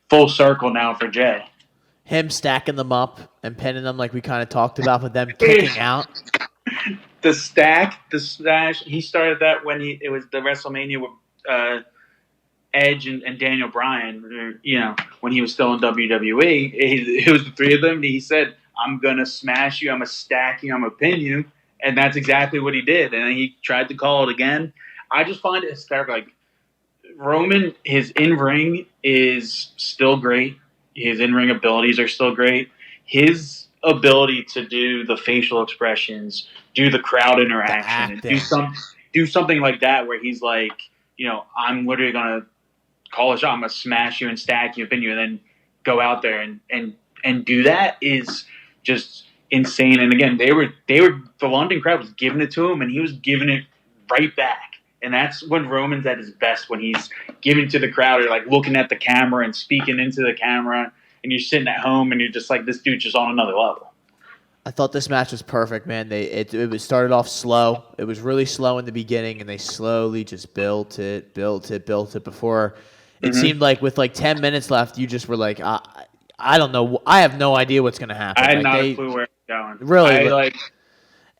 full circle now for Jey. Him stacking them up and pinning them like we kind of talked about, with them kicking out. The stash, he started that when it was the WrestleMania with Edge and Daniel Bryan, when he was still in WWE. It was the three of them, and he said, I'm going to smash you, I'm going to stack you, I'm going to pin you. And that's exactly what he did. And then he tried to call it again. I just find it hysterical. Roman, his in-ring is still great. His in-ring abilities are still great. His ability to do the facial expressions, do the crowd interaction, and do something like that where he's I'm literally going to call a shot. I'm going to smash you and stack you and pin you, and then go out there and do that is just insane. And again, the London crowd was giving it to him, and he was giving it right back. And that's when Roman's at his best, when he's giving to the crowd or like looking at the camera and speaking into the camera, and you're sitting at home and you're just like, this dude's just on another level. I thought this match was perfect, man. It started off slow. It was really slow in the beginning, and they slowly just built it before it seemed like with like 10 minutes left, you just were like, I don't know. I have no idea what's going to happen. I had not a clue where it's going. Really?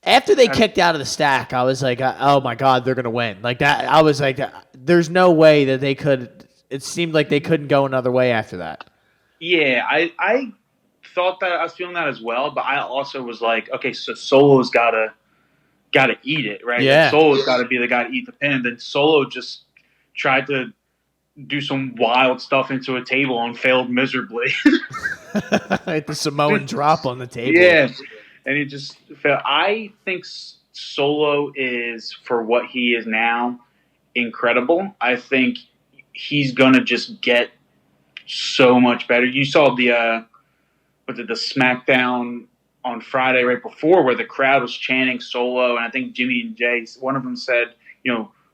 After they kicked out of the stack, I was like, oh, my God, they're going to win. Like that, I was like, there's no way that they could. It seemed like they couldn't go another way after that. Yeah, I thought that. I was feeling that as well, but I also was like, okay, so Solo's got to eat it, right? Yeah. Like Solo's got to be the guy to eat the pin. And then Solo just tried to do some wild stuff into a table and failed miserably. Like the Samoan drop on the table. Yeah. And he just felt. I think Solo is, for what he is now, incredible. I think he's gonna just get so much better. You saw the SmackDown on Friday right before, where the crowd was chanting Solo, and I think Jimmy and Jay, one of them said,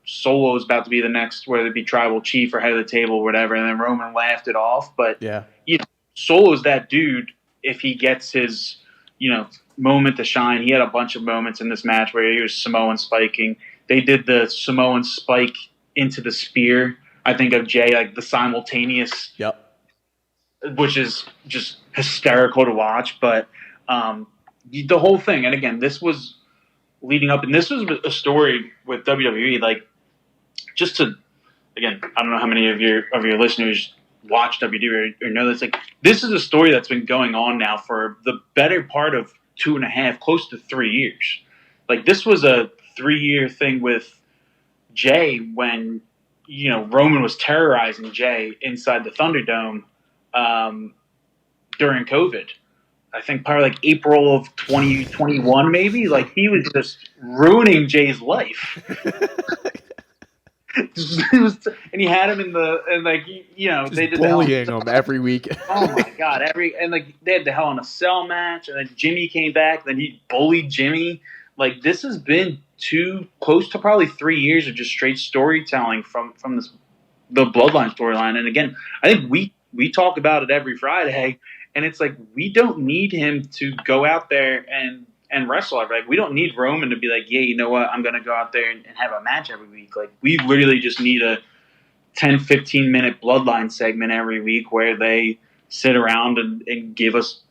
Solo is about to be the next, whether it be tribal chief or head of the table or whatever, and then Roman laughed it off. But yeah, Solo's that dude if he gets his moment to shine. He had a bunch of moments in this match where he was Samoan spiking. They did the Samoan spike into the spear, I think, of Jay, like the simultaneous, which is just hysterical to watch. But the whole thing, and again, this was leading up, and this was a story with WWE, like, just to, again, I don't know how many of your listeners watch WWE or know this. Like, this is a story that's been going on now for the better part of 2.5, close to 3 years. Like, this was a 3-year thing with Jay when, Roman was terrorizing Jay inside the Thunderdome during COVID. I think probably like April of 2021, maybe. Like, he was just ruining Jay's life. And he had him they did bullying him every week. Oh my God, they had the Hell in a Cell match, and then Jimmy came back, then he bullied Jimmy. Like, this has been close to probably 3 years of just straight storytelling from the Bloodline storyline. And again, I think we talk about it every Friday, and it's like, we don't need him to go out there and wrestle. Like, we don't need Roman to be like, yeah, you know what, I'm going to go out there and have a match every week. Like, we literally just need a 10, 15-minute Bloodline segment every week where they sit around and give us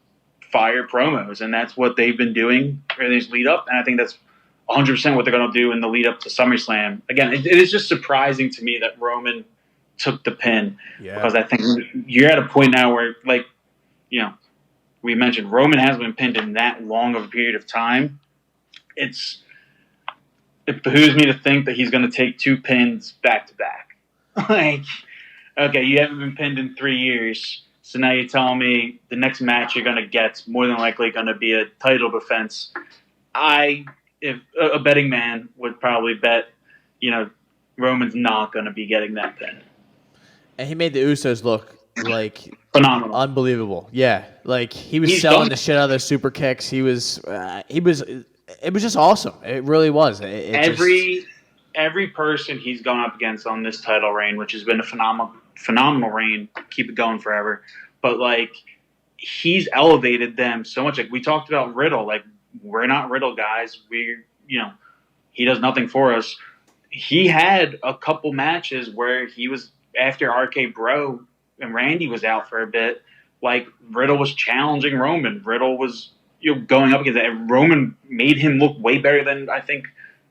fire promos. And that's what they've been doing in this lead up. And I think that's 100% what they're going to do in the lead up to SummerSlam. Again, it is just surprising to me that Roman took the pin. Yeah. Because I think you're at a point now where, like, we mentioned Roman hasn't been pinned in that long of a period of time. It behooves me to think that he's going to take 2 pins back to back. Like, okay, you haven't been pinned in 3 years, so now you're telling me the next match you're going to get's more than likely going to be a title defense. If a betting man would probably bet, Roman's not going to be getting that pin. And he made the Usos look like phenomenal, unbelievable. Yeah, like he's selling the shit out of those super kicks. It was just awesome. It really was. Every person he's gone up against on this title reign, which has been a phenomenal reign, keep it going forever. But like, he's elevated them so much. Like, we talked about Riddle. Like, we're not Riddle guys. He does nothing for us. He had a couple matches where he was, after RK Bro and Randy was out for a bit, like, Riddle was challenging Roman. Riddle was going up against that. And Roman made him look way better than I think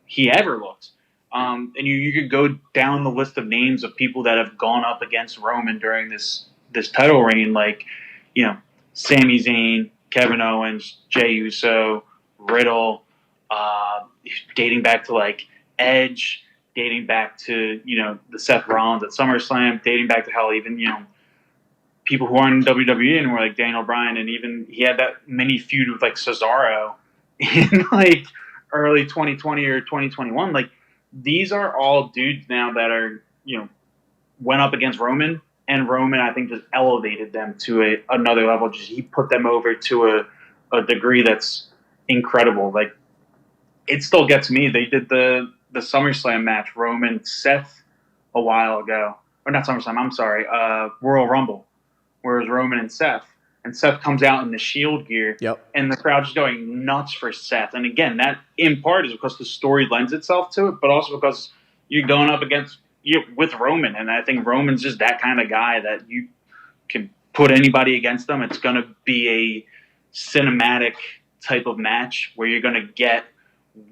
he ever looked. And you could go down the list of names of people that have gone up against Roman during this title reign, like, Sami Zayn, Kevin Owens, Jey Uso, Riddle, dating back to like Edge, dating back to the Seth Rollins at SummerSlam, dating back to hell, even people who aren't in WWE anymore, like Daniel Bryan, and even he had that mini feud with like Cesaro in like early 2020 or 2021. Like, these are all dudes now that are went up against Roman, and Roman, I think, just elevated them to another level. Just, he put them over to a degree that's incredible. Like, it still gets me. They did the the SummerSlam match, Roman Seth, a while ago, or not SummerSlam. I'm sorry, Royal Rumble, where it was Roman and Seth comes out in the Shield gear, and the crowd just going nuts for Seth. And again, that in part is because the story lends itself to it, but also because you're going up against with Roman, and I think Roman's just that kind of guy that you can put anybody against them. It's going to be a cinematic type of match where you're going to get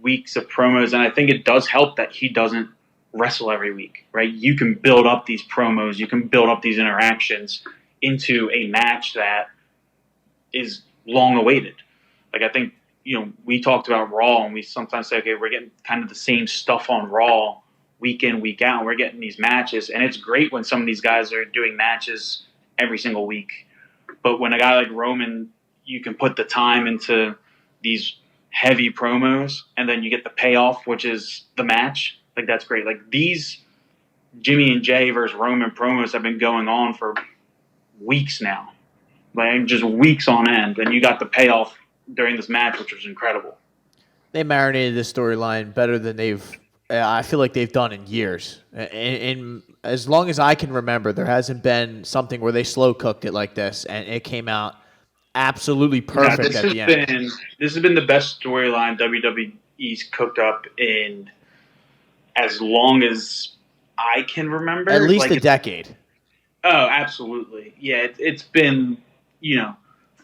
weeks of promos, and I think it does help that he doesn't wrestle every week, right? You can build up these promos, you can build up these interactions into a match that is long awaited. Like, I think, we talked about Raw, and we sometimes say, okay, we're getting kind of the same stuff on Raw week in, week out. We're getting these matches, and it's great when some of these guys are doing matches every single week. But when a guy like Roman, you can put the time into these heavy promos, and then you get the payoff, which is the match. Like, that's great. Like, these Jimmy and Jay versus Roman promos have been going on for weeks now. Like, just weeks on end. And you got the payoff during this match, which was incredible. They marinated this storyline better than I feel like they've done in years. In as long as I can remember, there hasn't been something where they slow cooked it like this, and it came out absolutely perfect at the end. This has been the best storyline WWE's cooked up in as long as I can remember. At least a decade. Oh, absolutely. Yeah, it's been,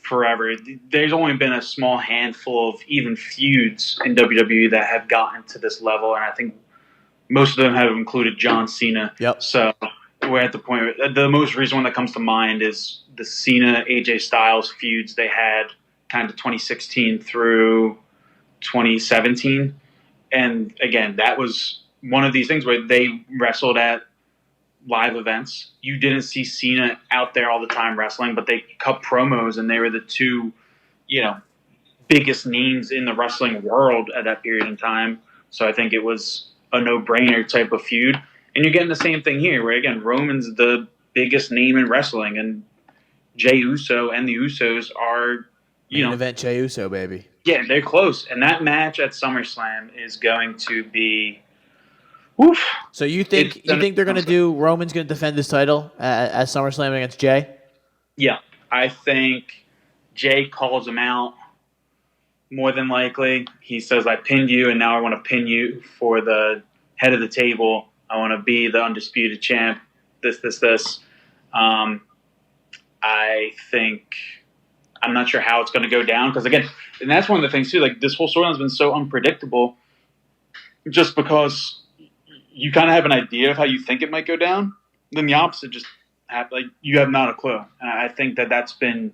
forever. There's only been a small handful of even feuds in WWE that have gotten to this level, and I think most of them have included John Cena. Yep. So we're at the point where the most recent one that comes to mind is the Cena AJ Styles feuds they had kind of 2016 through 2017. And again, that was one of these things where they wrestled at live events. You didn't see Cena out there all the time wrestling, but they cut promos, and they were the two, biggest names in the wrestling world at that period in time. So I think it was a no-brainer type of feud. And you're getting the same thing here, where, again, Roman's the biggest name in wrestling, and Jey Uso and the Usos are, Main event Jey Uso, baby. Yeah, they're close. And that match at SummerSlam is going to be... Oof. So you think they're going to do Roman's going to defend his title at SummerSlam against Jey? Yeah, I think Jey calls him out more than likely. He says, "I pinned you, and now I want to pin you for the head of the table. I want to be the undisputed champ. This. I think I'm not sure how it's going to go down because again, and that's one of the things too. Like this whole storyline has been so unpredictable, just because." You kind of have an idea of how you think it might go down, then the opposite just happens. Like you have not a clue. And I think that that's been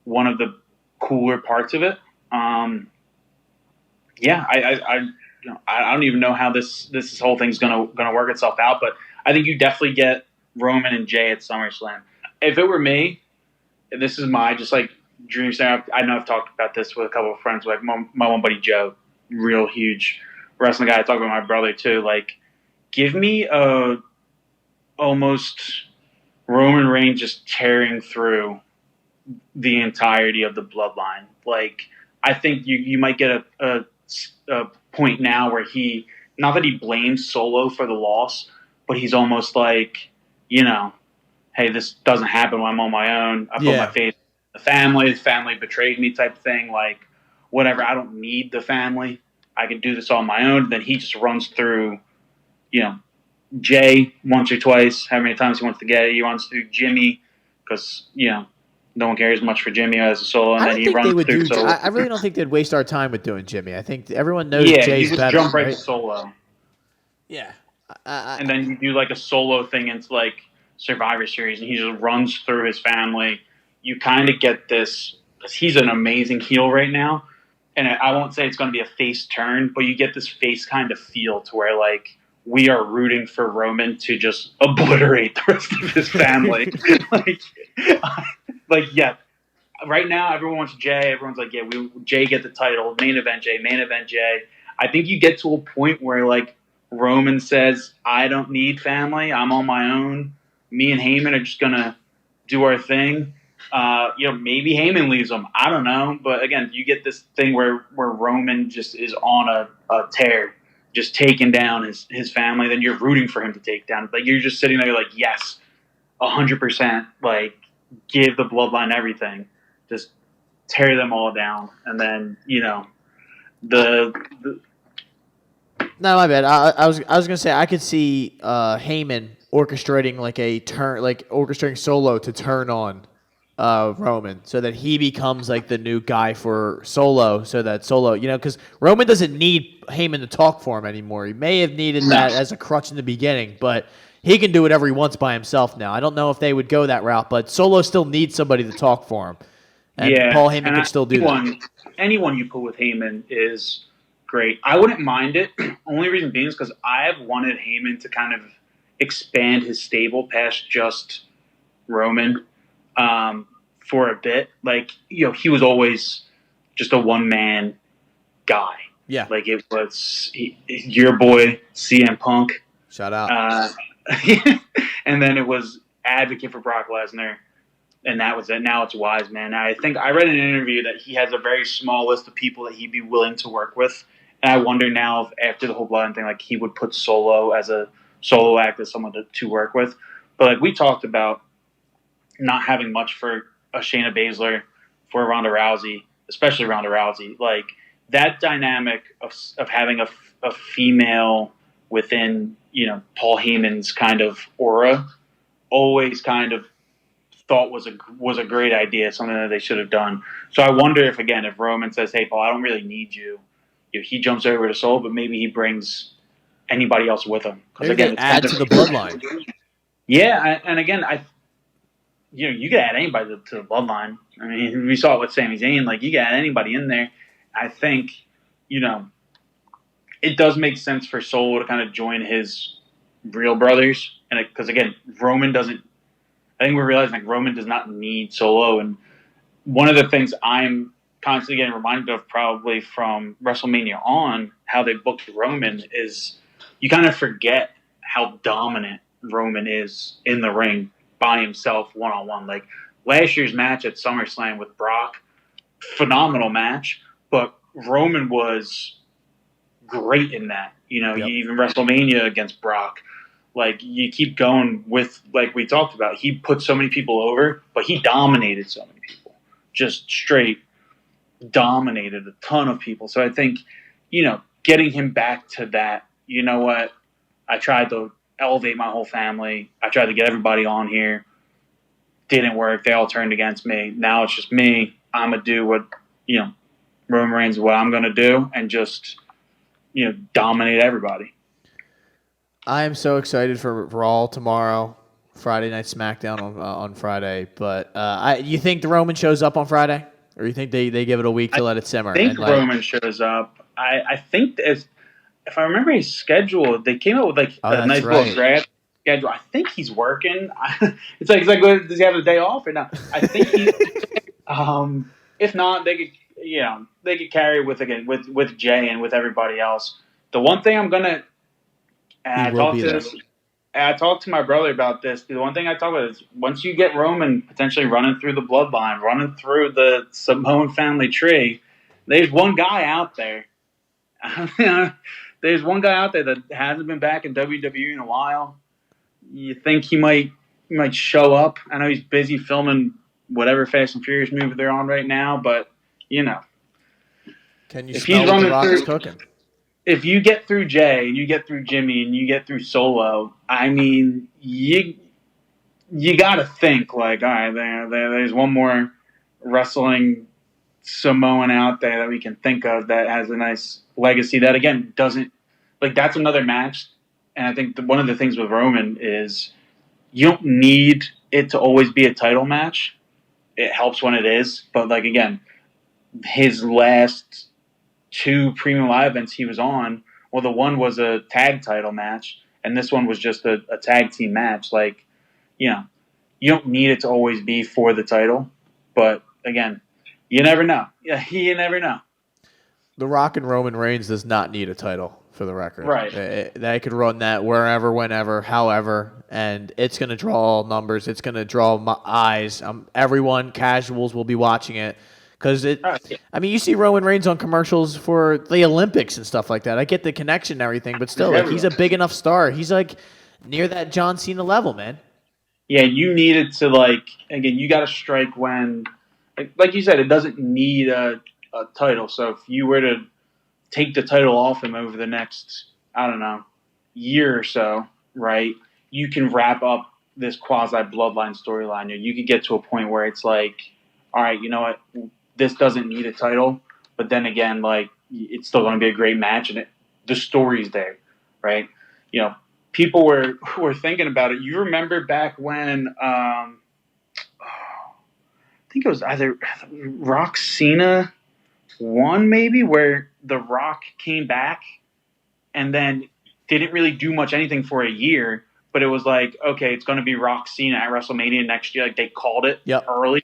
one of the cooler parts of it. I don't even know how this whole thing's gonna work itself out, but I think you definitely get Roman and Jey at SummerSlam. If it were me, and this is my just like dream scenario, I know I've talked about this with a couple of friends, like my one buddy Joe, real huge wrestling guy. I talk about my brother too, like. Give me almost Roman Reigns just tearing through the entirety of the bloodline. Like, I think you might get a point now where not that he blames Solo for the loss, but he's almost like, hey, this doesn't happen when I'm on my own. I put my faith in the family betrayed me type thing. Like, whatever, I don't need the family. I can do this on my own. Then he just runs through Jey once or twice, how many times he wants to get it. He runs through Jimmy because, no one cares much for Jimmy as a Solo. And then he runs through Solo. I really don't think they'd waste our time with doing Jimmy. I think everyone knows Jey's better. Yeah, you just jump right to Solo. Yeah. And then you do like a Solo thing into like Survivor Series, and he just runs through his family. You kind of get this. He's an amazing heel right now. And I won't say it's going to be a face turn, but you get this face kind of feel to where like, we are rooting for Roman to just obliterate the rest of his family. Yeah. Right now, everyone wants Jey. Everyone's like, yeah, Jey get the title. Main event Jey. I think you get to a point where, like, Roman says, I don't need family. I'm on my own. Me and Heyman are just going to do our thing. Maybe Heyman leaves him. I don't know. But, again, you get this thing where Roman just is on a tear. just taking down his family, then you're rooting for him to take down. Like, you're just sitting there like, yes, 100%. Like, give the bloodline everything. Just tear them all down. And then, the No, my bad. I was gonna say I could see Heyman orchestrating orchestrating Solo to turn on Roman, so that he becomes like the new guy for Solo, so that Solo, because Roman doesn't need Heyman to talk for him anymore. He may have needed that as a crutch in the beginning, but he can do whatever he wants by himself now. I don't know if they would go that route, but Solo still needs somebody to talk for him, and Paul Heyman can still do that. Anyone you put with Heyman is great. I wouldn't mind it. Only reason being is because I have wanted Heyman to kind of expand his stable past just Roman. For a bit, like, he was always just a one-man guy. Yeah. Like, it was your boy, CM Punk. Shout out. And then it was advocate for Brock Lesnar, and that was it. Now it's Wiseman. I think I read in an interview that he has a very small list of people that he'd be willing to work with, and I wonder now if after the whole Bloodline thing, like, he would put Solo as a solo act as someone to work with. But, like, we talked about not having much for a Shayna Baszler, for Ronda Rousey, especially Ronda Rousey. Like, that dynamic of having a female within, Paul Heyman's kind of aura, always kind of thought was a great idea, something that they should have done. So I wonder if Roman says, "Hey, Paul, I don't really need you," he jumps over to Soul, but maybe he brings anybody else with him. Because again, add to the bloodline. Yeah, and again, you could add anybody to the bloodline. I mean, we saw it with Sami Zayn. Like, you could add anybody in there. I think, it does make sense for Solo to kind of join his real brothers. And because, again, Roman doesn't – I think we're realizing, like, Roman does not need Solo. And one of the things I'm constantly getting reminded of probably from WrestleMania on, how they booked Roman, is you kind of forget how dominant Roman is in the ring by himself, one-on-one. Like, last year's match at SummerSlam with Brock, phenomenal match, but Roman was great in that. Yep. Even WrestleMania against Brock. Like, you keep going with, like we talked about, he put so many people over, but he dominated so many people. Just straight dominated a ton of people. So I think, getting him back to that, you know what, I tried to elevate my whole family. I tried to get everybody on here. Didn't work. They all turned against me. Now it's just me. I'm going to do what, Roman Reigns, what I'm going to do, and just, dominate everybody. I am so excited for Raw tomorrow, Friday Night SmackDown on Friday. But you think the Roman shows up on Friday? Or you think they give it a week to let it simmer? I think Roman shows up. I think if I remember his schedule, they came out with a nice little draft schedule. I think he's working. It's like, does he have a day off or not? I think he. If not, they could carry with Jay and with everybody else. The one thing I'm gonna, and I talked to my brother about this. The one thing I talk about is once you get Roman potentially running through the bloodline, running through the Samoan family tree, there's one guy out there. There's one guy out there that hasn't been back in WWE in a while. You think he might show up? I know he's busy filming whatever Fast and Furious movie they're on right now, but can you smell what The Rock is cooking? If you get through Jay and you get through Jimmy and you get through Solo, I mean, you got to think like, all right, there's one more wrestling Samoan out there that we can think of that has a nice legacy that, again, doesn't – like, that's another match. And I think one of the things with Roman is you don't need it to always be a title match. It helps when it is. But, like, again, his last – 2 premium live events he was on, well, the one was a tag title match, and this one was just a tag team match. Like, you don't need it to always be for the title, but again, you never know. Yeah, you never know. The Rock and Roman Reigns does not need a title, for the record. Right. They could run that wherever, whenever, however, and it's going to draw numbers. It's going to draw my eyes. Everyone, casuals, will be watching it. Because Yeah. I mean, you see Roman Reigns on commercials for the Olympics and stuff like that. I get the connection and everything, but still, like, he's a big enough star. He's like near that John Cena level, man. Yeah, you needed to, like, again, you got to strike when, like you said, it doesn't need a title. So if you were to take the title off him over the next, I don't know, year or so, right, you can wrap up this quasi-bloodline storyline. You could get to a point where it's like, all right, you know what, this doesn't need a title, but then again, like, it's still going to be a great match, and the story's there, right? You know, people were thinking about it. You remember back when, I think it was either Rock Cena 1, maybe, where The Rock came back and then didn't really do much anything for a year, but it was like, okay, it's going to be Rock Cena at WrestleMania next year. Like, they called it early.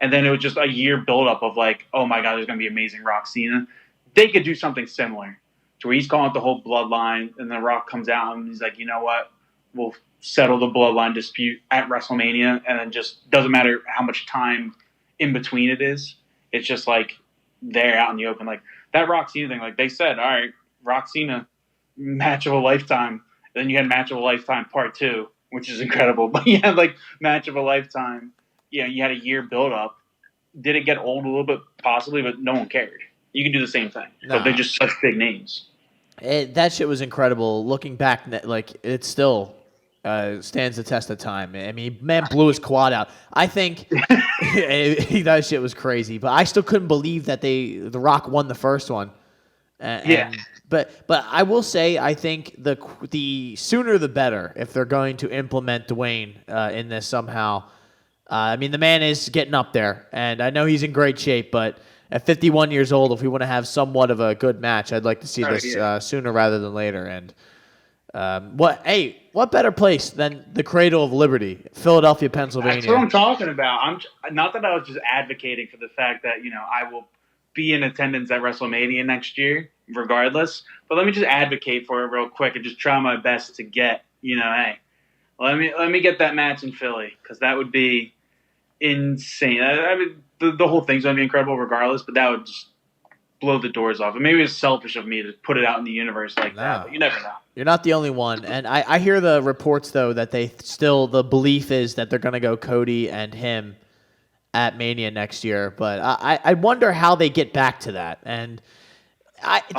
And then it was just a year buildup of like, oh my God, there's going to be amazing Rock Cena. They could do something similar to where he's calling it the whole bloodline, and then Rock comes out and he's like, you know what, we'll settle the bloodline dispute at WrestleMania, and then just doesn't matter how much time in between it is. It's just like they're out in the open. Like that Rock Cena thing, like they said, all right, Rock Cena, match of a lifetime. Then you had Match of a Lifetime Part 2, which is incredible. But you had like Match of a Lifetime. You know, you had a year build up. Did it get old a little bit? Possibly, but no one cared. You can do the same thing. Nah. But they're just such big names. That shit was incredible. Looking back, like, it still stands the test of time. I mean, man blew his quad out. I think that shit was crazy. But I still couldn't believe that The Rock won the first one. But I will say, I think the sooner the better if they're going to implement Dwayne in this somehow. I mean, the man is getting up there, and I know he's in great shape, but at 51 years old, if we want to have somewhat of a good match, I'd like to see this sooner rather than later. And what better place than the Cradle of Liberty, Philadelphia, Pennsylvania? That's what I'm talking about. I'm not that I was just advocating for the fact that, you know, I will be in attendance at WrestleMania next year, regardless. But let me just advocate for it real quick and just try my best to get, you know, hey, let me get that match in Philly, because that would be insane. I mean, the whole thing's going to be incredible regardless, but that would just blow the doors off. And maybe it's selfish of me to put it out in the universe like that, but you never know. You're not the only one. And I hear the reports, though, that the belief is that they're going to go Cody and him at Mania next year. But I wonder how they get back to that. And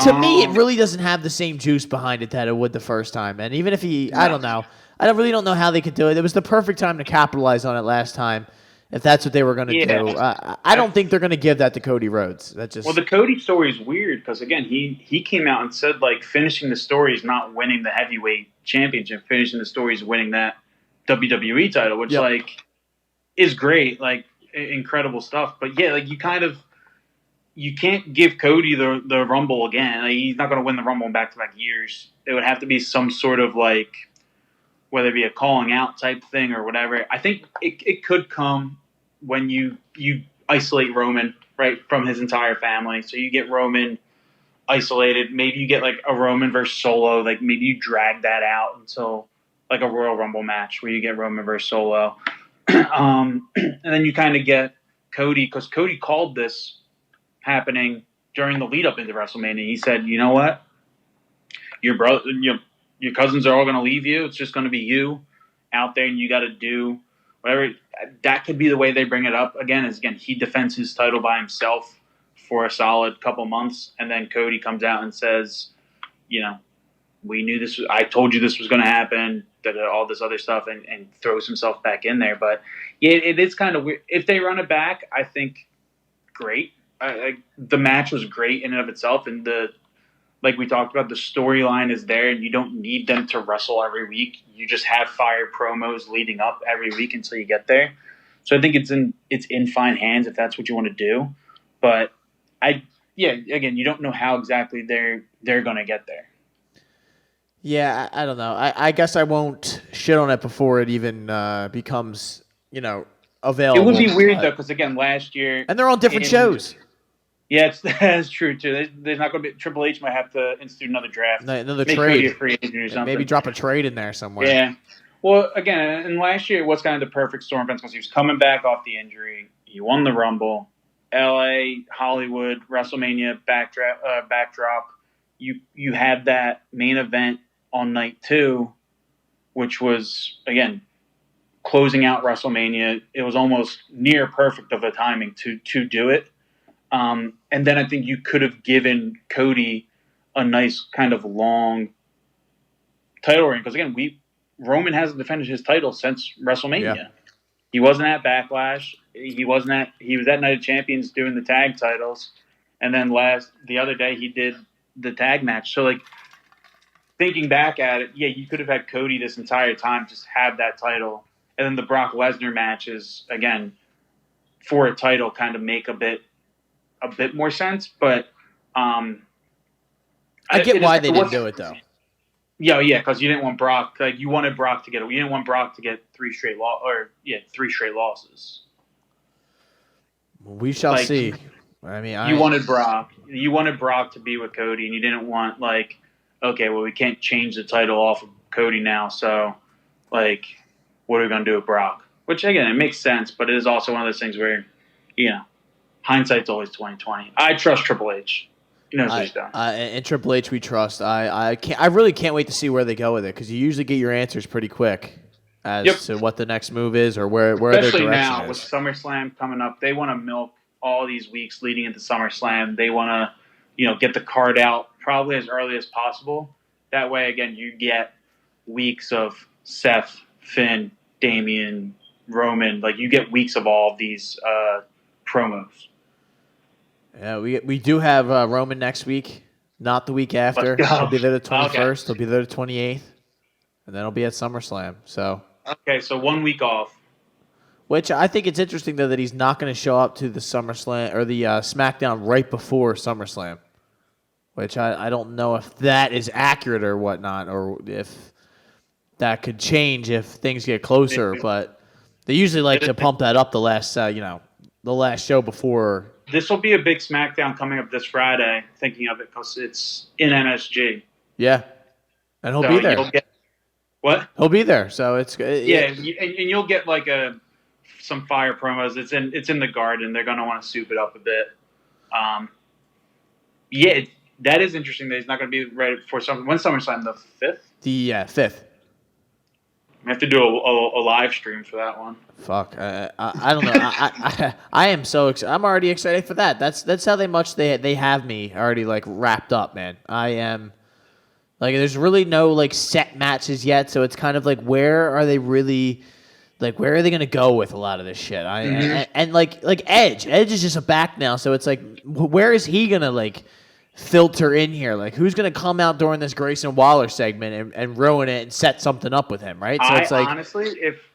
to me, it really doesn't have the same juice behind it that it would the first time. And even if I don't know. I really don't know how they could do it. It was the perfect time to capitalize on it last time, if that's what they were going to do. I don't think they're going to give that to Cody Rhodes. Well, the Cody story is weird because, again, he came out and said, like, finishing the story is not winning the heavyweight championship. Finishing the story is winning that WWE title, which, like, is great, like, incredible stuff. But, yeah, like, you can't give Cody the Rumble again. Like, he's not going to win the Rumble in back-to-back years. It would have to be some sort of, like, whether it be a calling out type thing or whatever. I think it could come when you isolate Roman, right, from his entire family. So you get Roman isolated. Maybe you get like a Roman versus Solo. Like maybe you drag that out until like a Royal Rumble match where you get Roman versus Solo. And then you kind of get Cody, because Cody called this happening during the lead up into WrestleMania. He said, you know what? Your brother, your cousins are all going to leave you. It's just going to be you out there, and you got to do whatever. That could be the way they bring it up. Again, he defends his title by himself for a solid couple months, and then Cody comes out and says, you know, we knew this. I told you this was going to happen, all this other stuff, and throws himself back in there. But yeah, it is kind of weird. If they run it back, I think great. The match was great in and of itself, and like we talked about, the storyline is there, and you don't need them to wrestle every week. You just have fire promos leading up every week until you get there. So I think it's in fine hands if that's what you want to do. But again, you don't know how exactly they're going to get there. Yeah, I don't know. I guess I won't shit on it before it even becomes, available. It would be weird though, because again, last year, and they're on different shows. Yeah, that's true too. There's not going to be. Triple H might have to institute another draft, another make trade, a free agent or something. Maybe drop a trade in there somewhere. Yeah. Well, again, and last year it was kind of the perfect storm because he was coming back off the injury. He won the Rumble. LA, Hollywood, WrestleMania backdrop. You had that main event on night 2, which was, again, closing out WrestleMania. It was almost near perfect of a timing to do it. And then I think you could have given Cody a nice kind of long title reign. Because, again, Roman hasn't defended his title since WrestleMania. Yeah. He wasn't at Backlash. He was at Night of Champions doing the tag titles. And then the other day he did the tag match. So, like, thinking back at it, yeah, you could have had Cody this entire time, just have that title. And then the Brock Lesnar matches, again, for a title kind of make a bit more sense. But I get why they didn't do it, though. Yeah, because you didn't want Brock. Like, you wanted Brock to get it. You didn't want Brock to get 3 straight losses. We shall see. I mean, you wanted Brock. You wanted Brock to be with Cody, and you didn't want, like, okay, well, we can't change the title off of Cody now, so, like, what are we going to do with Brock? Which, again, it makes sense, but it is also one of those things where, hindsight's always 20/20. I trust Triple H. He knows what he's done. And Triple H, we trust. I really can't wait to see where they go with it, because you usually get your answers pretty quick as to what the next move is or where their direction is. Especially now with SummerSlam coming up, they want to milk all these weeks leading into SummerSlam. They want to, get the card out probably as early as possible. That way, again, you get weeks of Seth, Finn, Damian, Roman. Like, you get weeks of all of these promos. Yeah, we do have Roman next week, not the week after. He'll be there the 21st. Okay. He'll be there the 28th, and then he'll be at SummerSlam. So 1 week off. Which I think it's interesting, though, that he's not going to show up to the SummerSlam or the SmackDown right before SummerSlam. Which I don't know if that is accurate or whatnot, or if that could change if things get closer. But they usually like to pump that up the last show before. This will be a big SmackDown coming up this Friday, thinking of it, because it's in MSG. Yeah. And he'll be there. What? He'll be there, so it's good. Yeah, and you'll get like some fire promos. It's in the Garden. They're going to want to soup it up a bit. That is interesting that he's not going to be right before SummerSlam, the 5th? The 5th. We have to do a live stream for that one. Fuck, I don't know. I am so excited. I'm already excited for that. That's how much they have me already like wrapped up, man. I am like, there's really no like set matches yet, so it's kind of like, where are they really, like, where are they gonna go with a lot of this shit? And like Edge is just a back now, so it's like, where is he gonna like filter in here? Like, who's going to come out during this Grayson Waller segment and ruin it and set something up with him, right? So it's like, honestly,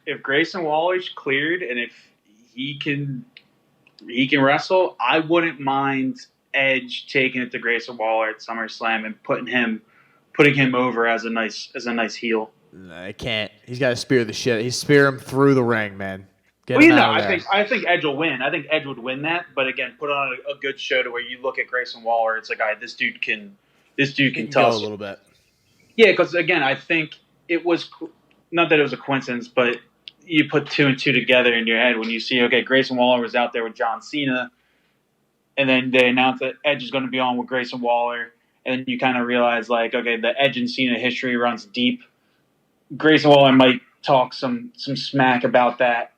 if Grayson Waller's cleared and if he can wrestle, I wouldn't mind Edge taking it to Grayson Waller at SummerSlam and putting him over as a nice heel. No, I can't. He's got to spear the shit. He's spear him through the ring, man. I think Edge will win. I think Edge would win that, but again, put on a good show to where you look at Grayson Waller, it's like, all right, this dude can tussle a little bit. Yeah, because again, I think it was not that it was a coincidence, but you put 2 and 2 together in your head when you see, okay, Grayson Waller was out there with John Cena, and then they announced that Edge is going to be on with Grayson Waller, and you kind of realize, like, okay, the Edge and Cena history runs deep. Grayson Waller might talk some smack about that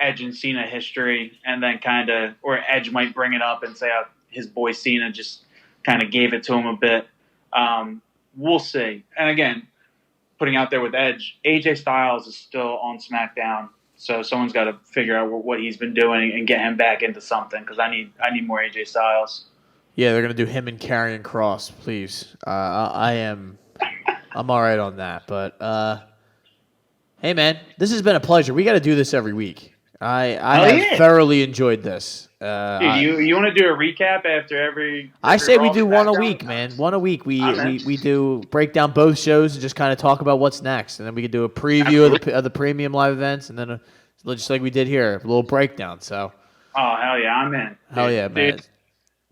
Edge and Cena history, and then or Edge might bring it up and say his boy Cena just kind of gave it to him a bit. We'll see. And again, putting out there with Edge, AJ Styles is still on SmackDown, so someone's got to figure out what he's been doing and get him back into something, because I need more AJ Styles. Yeah, they're gonna do him and Karrion Kross, please. I'm all right on that, but hey, man, this has been a pleasure. We got to do this every week. I have thoroughly enjoyed this. Dude, you want to do a recap after every I say we do one a week, man. One a week. We do break down both shows and just kind of talk about what's next, and then we could do a preview of the premium live events, and then just like we did here, a little breakdown. So. Oh hell yeah, I'm in. Hell yeah, man. Dude,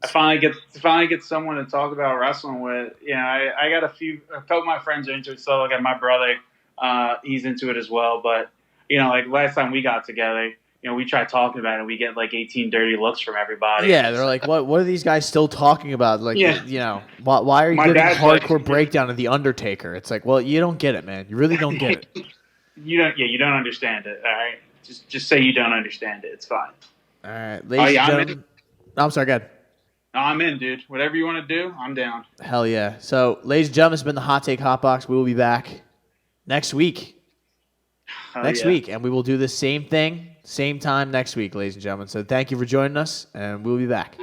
I finally get someone to talk about wrestling with. I got a couple of my friends are into it. So like my brother, he's into it as well. But like last time we got together, we try talking about it, and we get like 18 dirty looks from everybody. Yeah, they're like, what are these guys still talking about? Like, why are you My giving dad's hardcore like- breakdown of The Undertaker? It's like, well, you don't get it, man. You really don't get it. You don't understand it. All right, just say you don't understand it. It's fine. All right, ladies and gentlemen. I'm sorry, go ahead. No, I'm in, dude. Whatever you want to do, I'm down. Hell yeah. So, ladies and gentlemen, it's been the Hot Take Hot Box. We will be back next week. Next week. And we will do the same thing, same time next week, ladies and gentlemen. So, thank you for joining us, and we'll be back.